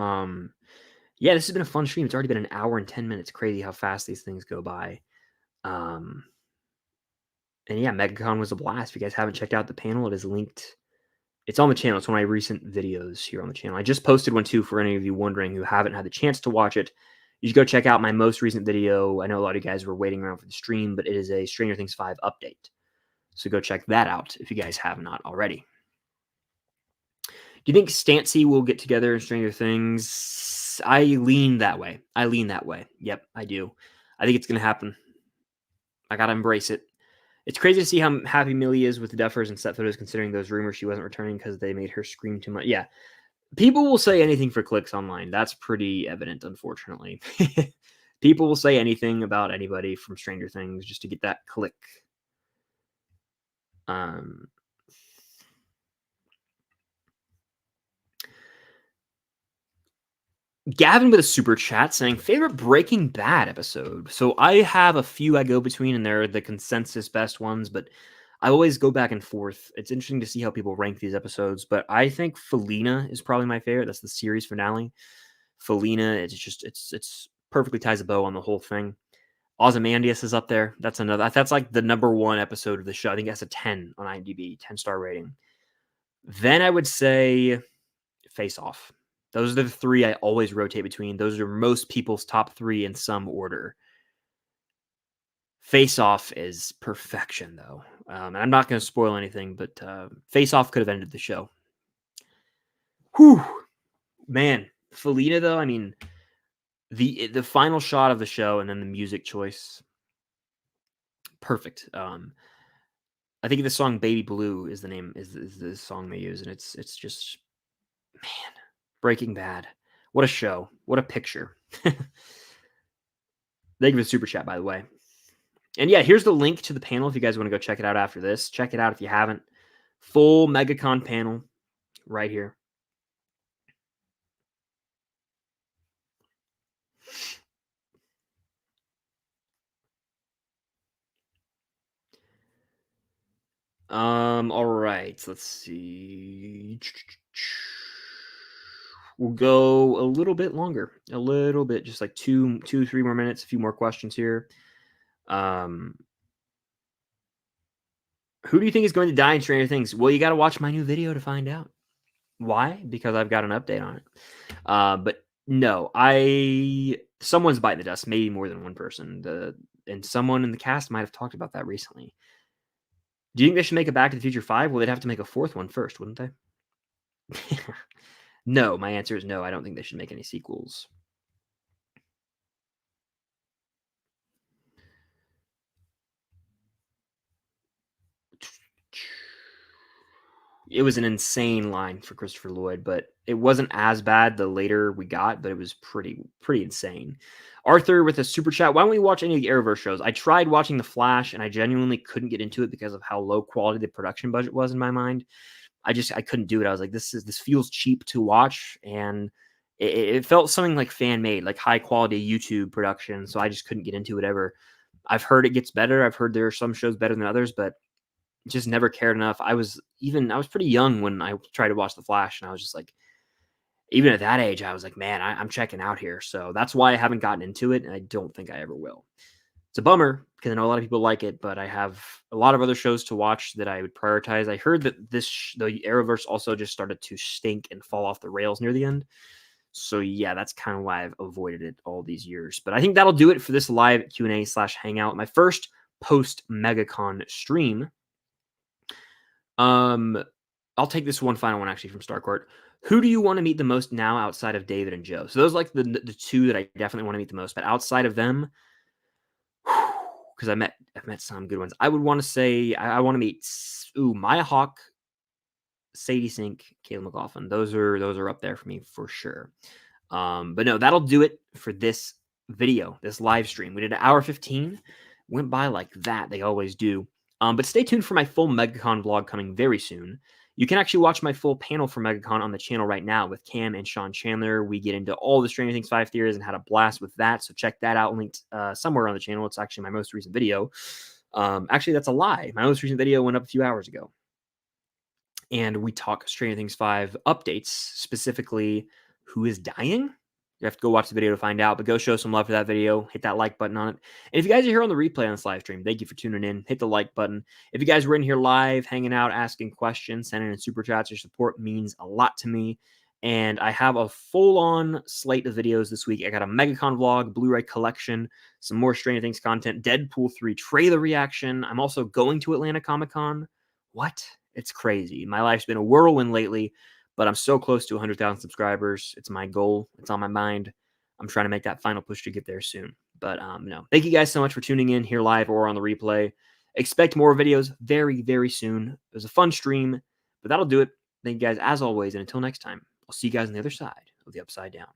yeah, this has been a fun stream. It's already been an hour and 10 minutes. Crazy how fast these things go by. And yeah, MegaCon was a blast. If you guys haven't checked out the panel, it is linked. It's on the channel. It's one of my recent videos here on the channel. I just posted one too for any of you wondering who haven't had the chance to watch it. You should go check out my most recent video. I know a lot of you guys were waiting around for the stream, but it is a Stranger Things 5 update. So go check that out if you guys have not already. Do you think Stancy will get together in Stranger Things? I lean that way. Yep, I do. I think it's going to happen. I got to embrace it. It's crazy to see how happy Millie is with the Duffers and set photos, considering those rumors she wasn't returning because they made her scream too much. Yeah. People will say anything for clicks online. That's pretty evident, unfortunately. People will say anything about anybody from Stranger Things just to get that click. Gavin with a super chat saying favorite Breaking Bad episode. So I have a few I go between, and they're the consensus best ones, but I always go back and forth. It's interesting to see how people rank these episodes, but I think Felina is probably my favorite. That's the series finale. Felina, it's perfectly ties a bow on the whole thing. Ozymandias is up there. That's like the number one episode of the show. I think that's a 10 on IMDb, 10-star rating. Then I would say Face Off. Those are the three I always rotate between. Those are most people's top three in some order. Face Off is perfection, though. And I'm not going to spoil anything, but Face Off could have ended the show. Whew. Man, Felina, though, I mean, the final shot of the show and then the music choice, perfect. I think the song "Baby Blue" is the song they use, and it's just, man, Breaking Bad. What a show. What a picture. Thank you for the super chat, by the way. And yeah, here's the link to the panel if you guys want to go check it out after this. Check it out if you haven't. Full MegaCon panel right here. All right. Let's see. We'll go a little bit longer. A little bit, just like 3 more minutes, a few more questions here. Who do you think is going to die in Stranger Things? Well, you got to watch my new video to find out. Why? Because I've got an update on it. But no, someone's biting the dust, maybe more than one person. And someone in the cast might have talked about that recently. Do you think they should make a Back to the Future 5? Well, they'd have to make a fourth one first, wouldn't they? No, my answer is no. I don't think they should make any sequels. It was an insane line for Christopher Lloyd, but it wasn't as bad the later we got, but it was pretty insane. Arthur with a super chat. Why don't we watch any of the Arrowverse shows? I tried watching The Flash, and I genuinely couldn't get into it because of how low quality the production budget was in my mind. I couldn't do it. I was like, this feels cheap to watch, and it felt something like fan made, like high quality YouTube production. So I just couldn't get into it ever. I've heard it gets better. I've heard there are some shows better than others, but just never cared enough. I was pretty young when I tried to watch The Flash, and I was just like, even at that age, I was like, man, I'm checking out here. So that's why I haven't gotten into it, and I don't think I ever will. It's a bummer because I know a lot of people like it, but I have a lot of other shows to watch that I would prioritize. I heard that the Arrowverse also just started to stink and fall off the rails near the end. So yeah, that's kind of why I've avoided it all these years. But I think that'll do it for this live Q&A/hangout. My first post MegaCon stream. I'll take this one final one actually from Starcourt. Who do you want to meet the most now outside of David and Joe? So those are like the two that I definitely want to meet the most. But outside of them, because I've met some good ones. I would want to say I want to meet Maya Hawk, Sadie Sink, Caleb McLaughlin. Those are up there for me for sure. But no, that'll do it for this video, this live stream. We did an hour 15. Went by like that. They always do. But stay tuned for my full MegaCon vlog coming very soon. You can actually watch my full panel for MegaCon on the channel right now with Cam and Sean Chandler. We get into all the Stranger Things 5 theories and had a blast with that. So check that out, linked somewhere on the channel. It's actually my most recent video. Actually, that's a lie. My most recent video went up a few hours ago. And we talk Stranger Things 5 updates, specifically who is dying. You have to go watch the video to find out, but go show some love for that video. Hit that like button on it. And if you guys are here on the replay on this live stream, thank you for tuning in. Hit the like button. If you guys were in here live, hanging out, asking questions, sending in super chats, your support means a lot to me. And I have a full-on slate of videos this week. I got a MegaCon vlog, Blu-ray collection, some more Stranger Things content, Deadpool 3 trailer reaction. I'm also going to Atlanta Comic-Con. What? It's crazy. My life's been a whirlwind lately, but I'm so close to 100,000 subscribers. It's my goal. It's on my mind. I'm trying to make that final push to get there soon. But no, thank you guys so much for tuning in here live or on the replay. Expect more videos very, very soon. It was a fun stream, but that'll do it. Thank you guys as always. And until next time, I'll see you guys on the other side of the Upside Down.